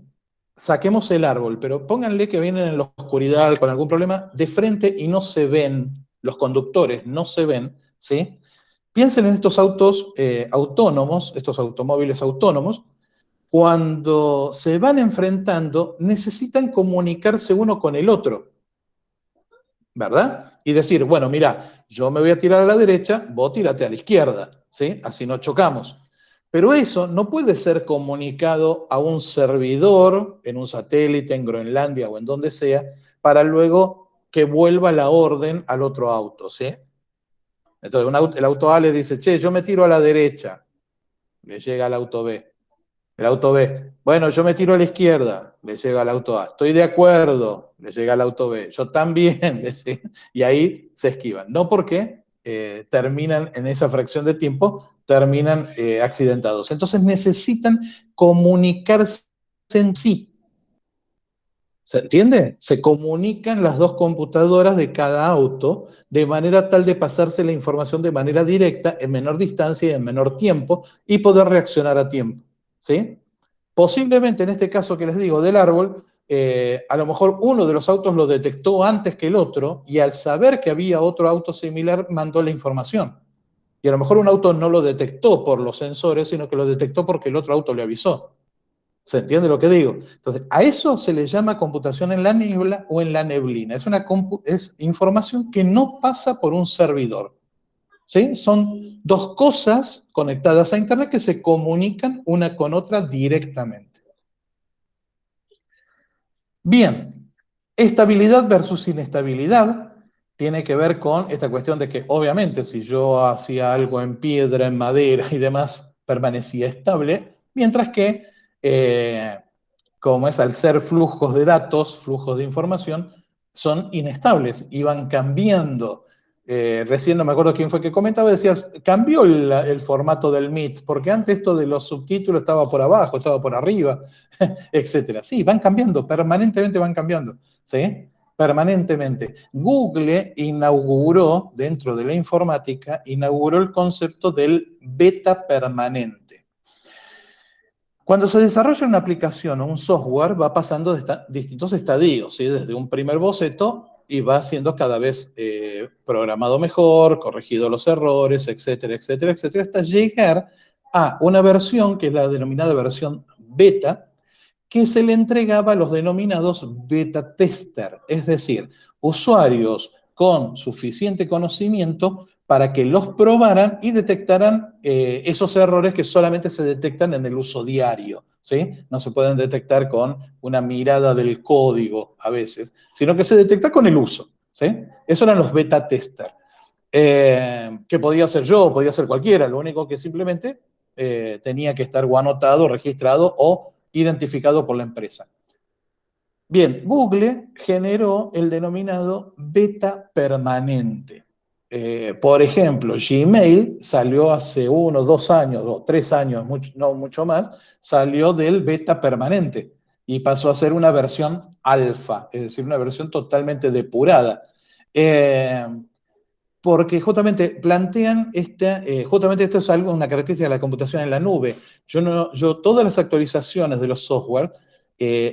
Saquemos el árbol, pero pónganle que vienen en la oscuridad con algún problema de frente y no se ven, los conductores no se ven, ¿sí? Piensen en estos autos autónomos, estos automóviles autónomos, cuando se van enfrentando, necesitan comunicarse uno con el otro, ¿verdad? Y decir, bueno, mira, yo me voy a tirar a la derecha, vos tírate a la izquierda, ¿sí? Así no chocamos. Pero eso no puede ser comunicado a un servidor en un satélite, en Groenlandia o en donde sea, para luego que vuelva la orden al otro auto, ¿sí? Entonces el auto A le dice, che, yo me tiro a la derecha, le llega al auto B. El auto B, bueno, yo me tiro a la izquierda, le llega al auto A. Estoy de acuerdo, le llega al auto B. Yo también, y ahí se esquivan. No porque terminan en esa fracción de tiempo, terminan accidentados. Entonces necesitan comunicarse en sí. ¿Se entiende? Se comunican las dos computadoras de cada auto de manera tal de pasarse la información de manera directa, en menor distancia y en menor tiempo, y poder reaccionar a tiempo. ¿Sí? Posiblemente en este caso que les digo del árbol, a lo mejor uno de los autos lo detectó antes que el otro y al saber que había otro auto similar mandó la información. Y a lo mejor un auto no lo detectó por los sensores, sino que lo detectó porque el otro auto le avisó. ¿Se entiende lo que digo? Entonces, a eso se le llama computación en la niebla o en la neblina. Es información que no pasa por un servidor. ¿Sí? Son dos cosas conectadas a Internet que se comunican una con otra directamente. Bien, estabilidad versus inestabilidad tiene que ver con esta cuestión de que, obviamente, si yo hacía algo en piedra, en madera y demás, permanecía estable, mientras que, como es al ser flujos de datos, flujos de información, son inestables y van cambiando. Recién no me acuerdo quién fue que comentaba, decías, cambió el formato del Meet, porque antes esto de los subtítulos estaba por abajo, estaba por arriba, etcétera. Sí, van cambiando, permanentemente van cambiando, ¿sí? Permanentemente. Google inauguró, dentro de la informática, inauguró el concepto del beta permanente. Cuando se desarrolla una aplicación o un software, va pasando de distintos estadios, ¿sí? Desde un primer boceto y va siendo cada vez programado mejor, corregido los errores, etcétera, etcétera, etcétera, hasta llegar a una versión que es la denominada versión beta, que se le entregaba a los denominados beta tester, es decir, usuarios con suficiente conocimiento para que los probaran y detectaran esos errores que solamente se detectan en el uso diario, ¿sí? No se pueden detectar con una mirada del código a veces, sino que se detecta con el uso, ¿sí? Eso eran los beta testers. Que podía ser yo, podía ser cualquiera, lo único que simplemente tenía que estar o anotado, registrado o identificado por la empresa. Bien, Google generó el denominado beta permanente. Por ejemplo, Gmail salió hace 1, 2 años, o 3 años, no mucho más, salió del beta permanente y pasó a ser una versión alfa, es decir, una versión totalmente depurada. Eh, Porque justamente plantean justamente esto es algo, una característica de la computación en la nube. Todas las actualizaciones de los software,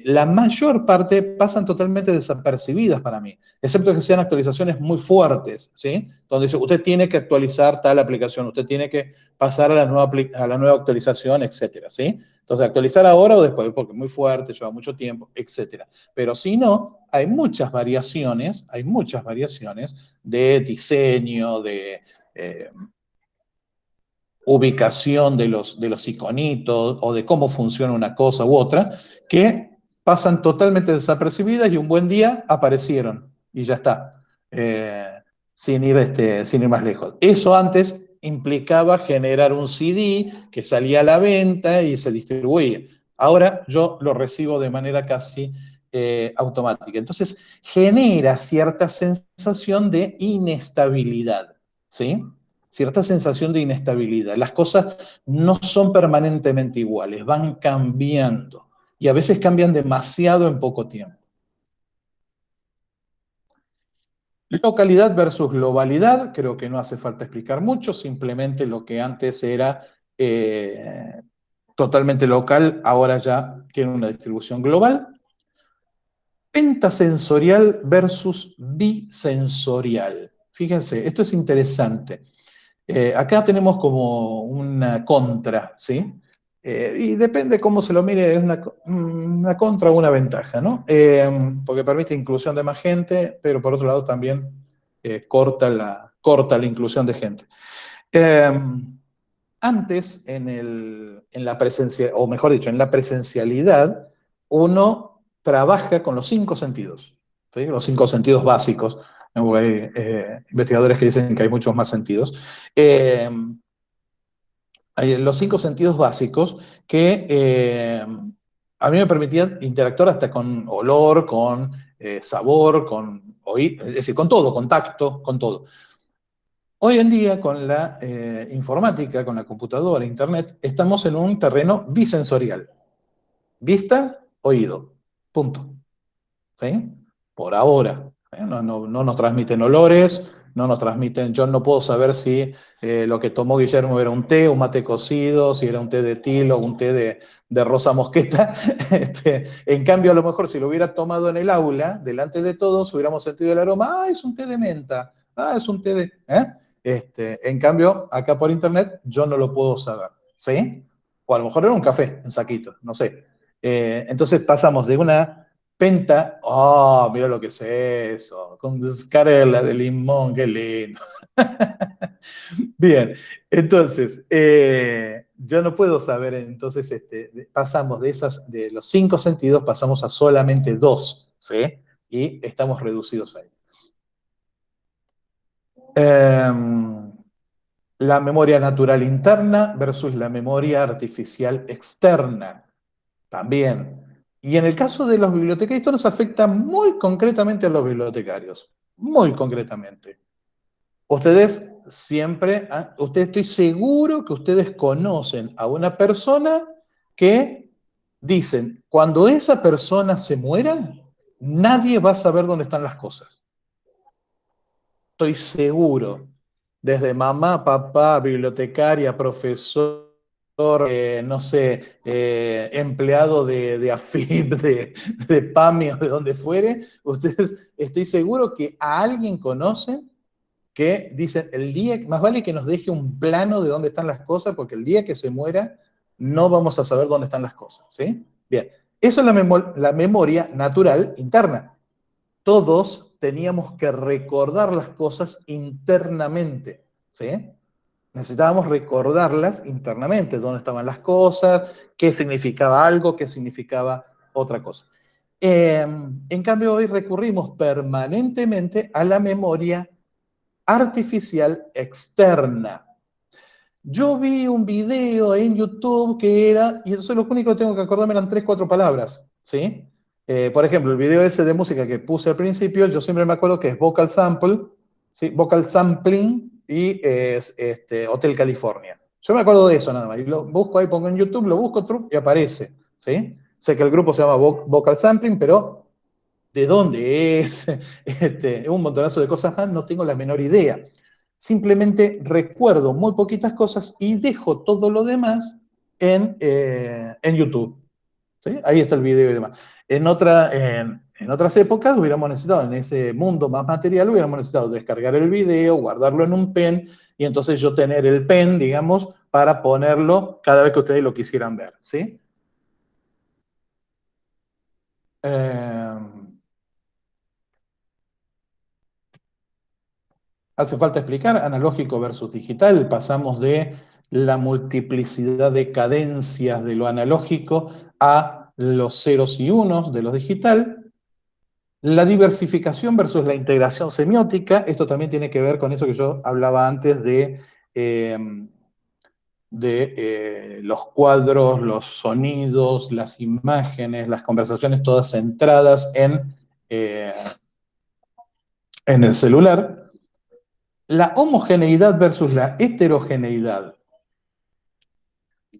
la mayor parte pasan totalmente desapercibidas para mí, excepto que sean actualizaciones muy fuertes, ¿sí? Donde dice, usted tiene que actualizar tal aplicación, usted tiene que pasar a la nueva actualización, etcétera, ¿sí? Entonces, actualizar ahora o después, porque es muy fuerte, lleva mucho tiempo, etcétera. Pero si no, hay muchas variaciones de diseño, de eh, ubicación de los iconitos o de cómo funciona una cosa u otra, que pasan totalmente desapercibidas y un buen día aparecieron y ya está, sin ir más lejos. Eso antes implicaba generar un CD que salía a la venta y se distribuía. Ahora yo lo recibo de manera casi automática. Entonces genera cierta sensación de inestabilidad, ¿sí? Cierta sensación de inestabilidad. Las cosas no son permanentemente iguales, van cambiando y a veces cambian demasiado en poco tiempo. Localidad versus globalidad, creo que no hace falta explicar mucho, simplemente lo que antes era eh, totalmente local, ahora ya tiene una distribución global. Pentasensorial versus bisensorial. Fíjense, esto es interesante. Acá tenemos como una contra, ¿sí? Y depende cómo se lo mire, es una contra o una ventaja, ¿no? Porque permite inclusión de más gente, pero por otro lado también corta la inclusión de gente. Eh, Antes, en la presencia, o mejor dicho, en la presencialidad, uno trabaja con los 5 sentidos, ¿sí? Los 5 sentidos básicos. Hay investigadores que dicen que hay muchos más sentidos. Eh, Hay los 5 sentidos básicos que a mí me permitían interactuar hasta con olor, con sabor, con oído, es decir, con todo, con tacto, con todo. Hoy en día, con la informática, con la computadora, internet, estamos en un terreno bisensorial. Vista, oído. Punto. ¿Sí? Por ahora. No nos transmiten olores, no nos transmiten, yo no puedo saber si lo que tomó Guillermo era un té, un mate cocido, si era un té de tilo, un té de rosa mosqueta. En cambio, a lo mejor si lo hubiera tomado en el aula, delante de todos, hubiéramos sentido el aroma, ah, es un té de menta, ah, es un té de... en cambio, acá por internet, yo no lo puedo saber, ¿sí? O a lo mejor era un café en saquito, no sé. Entonces pasamos de una Penta, oh, mira lo que es eso, con descarga de limón, qué lindo. Bien, entonces, yo no puedo saber, entonces, pasamos de los 5 sentidos, pasamos a solamente 2, ¿sí? Y estamos reducidos ahí. La memoria natural interna versus la memoria artificial externa. También. Y en el caso de los bibliotecarios, esto nos afecta muy concretamente a los bibliotecarios. Muy concretamente. Ustedes siempre, estoy seguro que ustedes conocen a una persona que dicen, cuando esa persona se muera, nadie va a saber dónde están las cosas. Estoy seguro. Desde mamá, papá, bibliotecaria, profesor, no sé, empleado de AFIP, de PAMI o de donde fuere, ustedes, estoy seguro que a alguien conocen que dicen, el día, más vale que nos deje un plano de dónde están las cosas, porque el día que se muera, no vamos a saber dónde están las cosas, ¿sí? Bien, eso es la memoria natural interna. Todos teníamos que recordar las cosas internamente, ¿sí? necesitábamos recordarlas internamente, dónde estaban las cosas, qué significaba algo, qué significaba otra cosa. En cambio, hoy recurrimos permanentemente a la memoria artificial externa. Yo vi un video en YouTube que era, y eso es lo único que tengo que acordarme, eran 3, 4 palabras, ¿sí? Por ejemplo, el video ese de música que puse al principio, yo siempre me acuerdo que es Vocal Sample, ¿sí? Vocal Sampling y es Hotel California. Yo me acuerdo de eso nada más, y lo busco ahí, pongo en YouTube, lo busco y aparece, ¿sí? Sé que el grupo se llama Vocal Sampling, pero ¿de dónde es? Un montonazo de cosas más, no tengo la menor idea. Simplemente recuerdo muy poquitas cosas y dejo todo lo demás en YouTube. ¿Sí? Ahí está el video y demás. En otras épocas hubiéramos necesitado, en ese mundo más material, hubiéramos necesitado descargar el video, guardarlo en un pen, y entonces yo tener el pen, digamos, para ponerlo cada vez que ustedes lo quisieran ver. ¿Sí? Eh, Hace falta explicar, analógico versus digital, pasamos de la multiplicidad de cadencias de lo analógico a los ceros y unos de lo digital. La diversificación versus la integración semiótica, esto también tiene que ver con eso que yo hablaba antes eh, de los cuadros, los sonidos, las imágenes, las conversaciones todas centradas en el celular. La homogeneidad versus la heterogeneidad.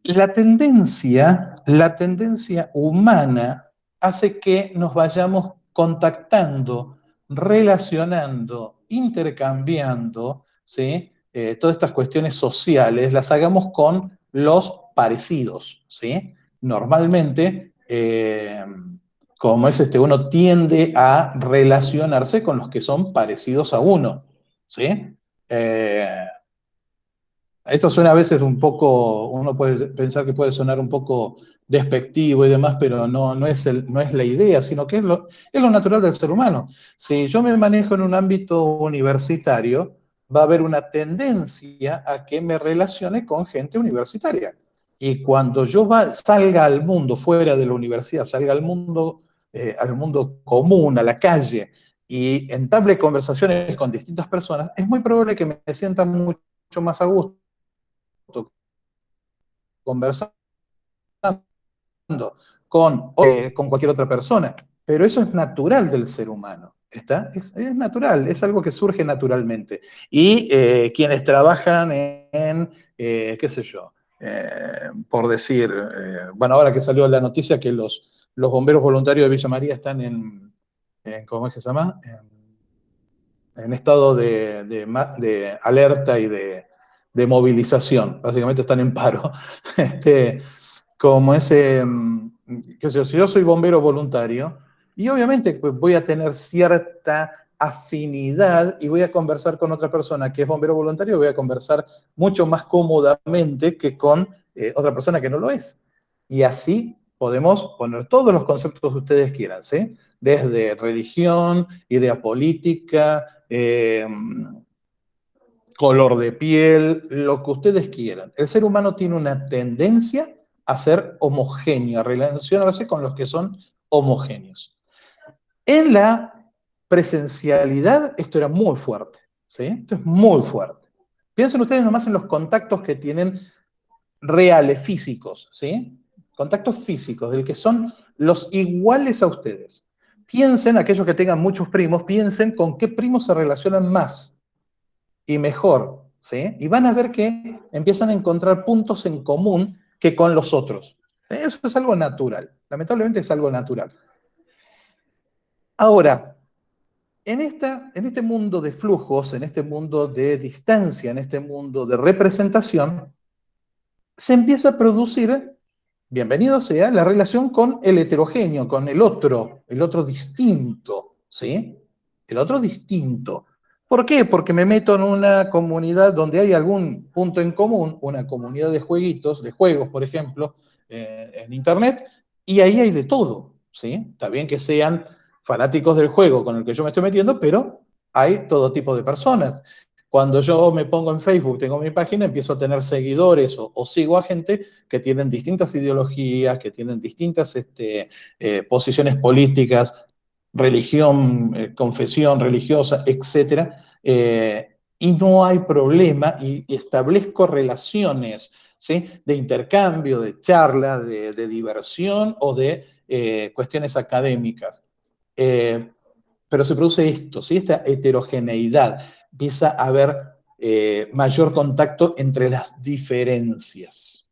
La tendencia humana hace que nos vayamos contactando, relacionando, intercambiando, ¿sí? Todas estas cuestiones sociales las hagamos con los parecidos, ¿sí? Normalmente, como es uno tiende a relacionarse con los que son parecidos a uno, ¿sí? Eh, Esto suena a veces un poco, uno puede pensar que puede sonar un poco despectivo y demás, pero no es la idea, sino que es lo natural del ser humano. Si yo me manejo en un ámbito universitario, va a haber una tendencia a que me relacione con gente universitaria. Y cuando yo salga al mundo, fuera de la universidad, salga al mundo común, a la calle, y entable conversaciones con distintas personas, es muy probable que me sienta mucho más a gusto conversando con cualquier otra persona. Pero eso es natural del ser humano. ¿Está? Es natural, es algo que surge naturalmente. Y quienes trabajan qué sé yo, por decir, bueno, ahora que salió la noticia que los bomberos voluntarios de Villa María están ¿cómo es que se llama? En estado de alerta y de movilización. Básicamente están en paro. Como ese, qué sé yo, si yo soy bombero voluntario, y obviamente pues, voy a tener cierta afinidad y voy a conversar con otra persona que es bombero voluntario, voy a conversar mucho más cómodamente que con otra persona que no lo es. Y así podemos poner todos los conceptos que ustedes quieran, ¿sí? Desde religión, idea política, color de piel, lo que ustedes quieran. El ser humano tiene una tendencia a ser homogéneo, a relacionarse con los que son homogéneos. En la presencialidad esto era muy fuerte, ¿sí? Esto es muy fuerte. Piensen ustedes nomás en los contactos que tienen reales, físicos, ¿sí? Contactos físicos, del que son los iguales a ustedes. Piensen, aquellos que tengan muchos primos, piensen con qué primos se relacionan más y mejor, ¿sí? Y van a ver que empiezan a encontrar puntos en común que con los otros. Eso es algo natural, lamentablemente es algo natural. Ahora, en este mundo de flujos, en este mundo de distancia, en este mundo de representación, se empieza a producir, bienvenido sea, la relación con el heterogéneo, con el otro distinto, ¿sí? El otro distinto. ¿Por qué? Porque me meto en una comunidad donde hay algún punto en común, una comunidad de jueguitos, de juegos, por ejemplo, en Internet, y ahí hay de todo, ¿sí? Está bien que sean fanáticos del juego con el que yo me estoy metiendo, pero hay todo tipo de personas. Cuando yo me pongo en Facebook, tengo mi página, empiezo a tener seguidores o sigo a gente que tienen distintas ideologías, que tienen distintas posiciones políticas, religión, confesión religiosa, etcétera, y no hay problema y establezco relaciones, ¿sí? De intercambio, de charla, de diversión o de cuestiones académicas. Eh, pero se produce esto, ¿sí? Esta heterogeneidad, empieza a haber mayor contacto entre las diferencias.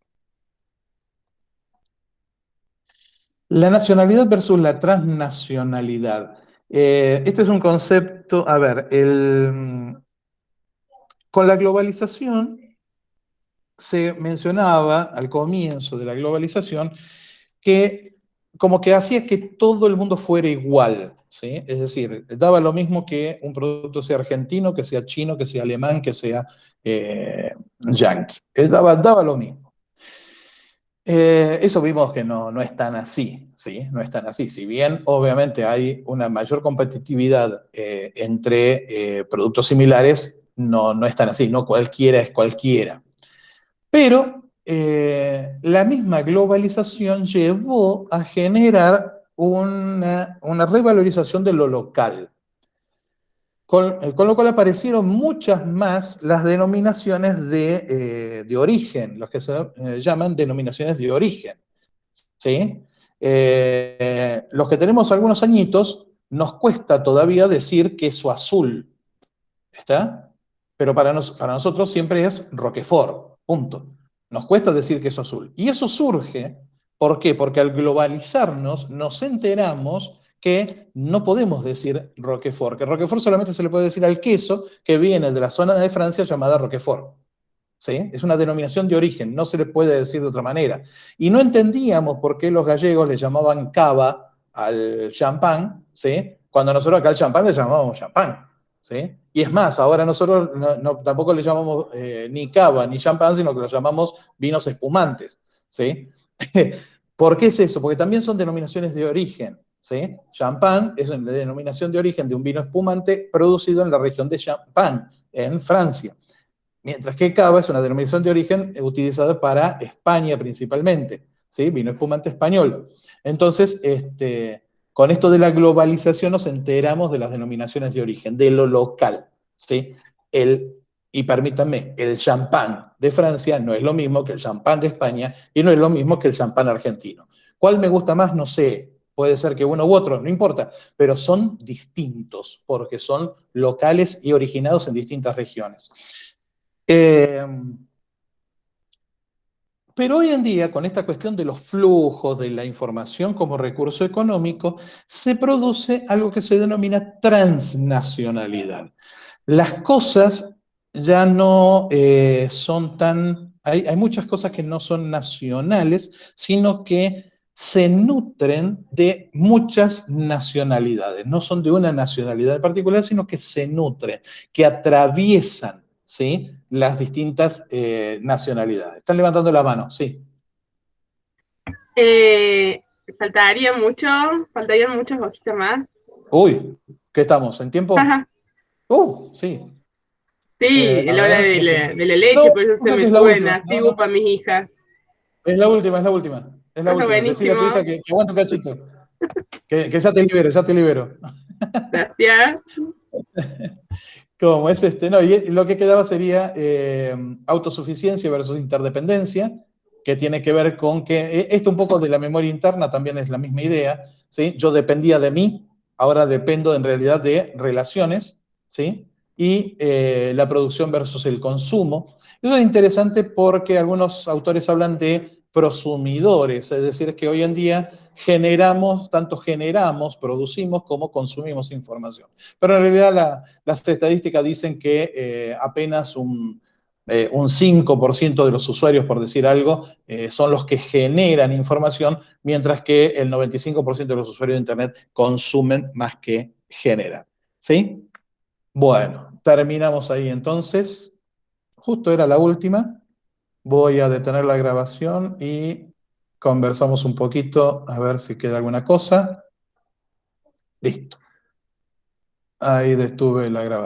La nacionalidad versus la transnacionalidad. Este es un concepto, a ver, con la globalización se mencionaba al comienzo de la globalización que como que hacía que todo el mundo fuera igual, ¿sí? Es decir, daba lo mismo que un producto sea argentino, que sea chino, que sea alemán, que sea yankee. Daba lo mismo. Eso vimos que no es tan así, ¿sí? No es tan así. Si bien, obviamente, hay una mayor competitividad entre productos similares, no es tan así, no cualquiera es cualquiera. Pero la misma globalización llevó a generar una revalorización de lo local, con lo cual aparecieron muchas más las denominaciones de origen, los que se llaman denominaciones de origen, ¿sí? Los que tenemos algunos añitos, nos cuesta todavía decir queso azul, ¿está? Pero para nosotros siempre es Roquefort, punto. Nos cuesta decir queso azul. Y eso surge, ¿por qué? Porque al globalizarnos nos enteramos que no podemos decir Roquefort, que Roquefort solamente se le puede decir al queso que viene de la zona de Francia llamada Roquefort. ¿Sí? Es una denominación de origen, no se le puede decir de otra manera. Y no entendíamos por qué los gallegos le llamaban cava al champán, ¿sí? Cuando nosotros acá al champán le llamábamos champán, ¿sí? Y es más, ahora nosotros tampoco le llamamos ni cava ni champán, sino que lo llamamos vinos espumantes, ¿sí? ¿Por qué es eso? Porque también son denominaciones de origen, ¿sí? Champán es la denominación de origen de un vino espumante producido en la región de Champagne, en Francia. Mientras que cava es una denominación de origen utilizada para España principalmente, ¿sí? Vino espumante español. Entonces, con esto de la globalización nos enteramos de las denominaciones de origen, de lo local, ¿sí? Y permítanme, el champán de Francia no es lo mismo que el champán de España y no es lo mismo que el champán argentino. ¿Cuál me gusta más? No sé. Puede ser que uno u otro, no importa, pero son distintos porque son locales y originados en distintas regiones. Eh, pero hoy en día, con esta cuestión de los flujos de la información como recurso económico, se produce algo que se denomina transnacionalidad. Las cosas ya no son tan... Hay muchas cosas que no son nacionales, sino que se nutren de muchas nacionalidades. No son de una nacionalidad en particular, sino que se nutren, que atraviesan, ¿sí? Las distintas nacionalidades. Están levantando la mano, sí. Eh, faltarían muchas hojitas más. Uy, ¿qué estamos? ¿En tiempo? Ajá. Sí. Sí, A es la hora ver, de la leche, no, por eso o se sea que me es la suben última. así No, no, para mis hijas. es la última, es la última. Es la Bueno, última. Decile a tu hija buenísimo. que aguante un cachito. Que ya te libero, ya te libero. Gracias. ¿Cómo es no, y lo que quedaba sería autosuficiencia versus interdependencia, que tiene que ver con que esto un poco de la memoria interna también es la misma idea, ¿sí? Yo dependía de mí, ahora dependo en realidad de relaciones, ¿sí? Y la producción versus el consumo. Eso es interesante porque algunos autores hablan de prosumidores, es decir, que hoy en día tanto generamos, producimos como consumimos información. Pero en realidad las estadísticas dicen que apenas un 5% de los usuarios, por decir algo, son los que generan información, mientras que el 95% de los usuarios de Internet consumen más que generan. ¿Sí? Bueno, terminamos ahí entonces. Justo era la última. Voy a detener la grabación y conversamos un poquito a ver si queda alguna cosa. Listo. Ahí detuve la grabación.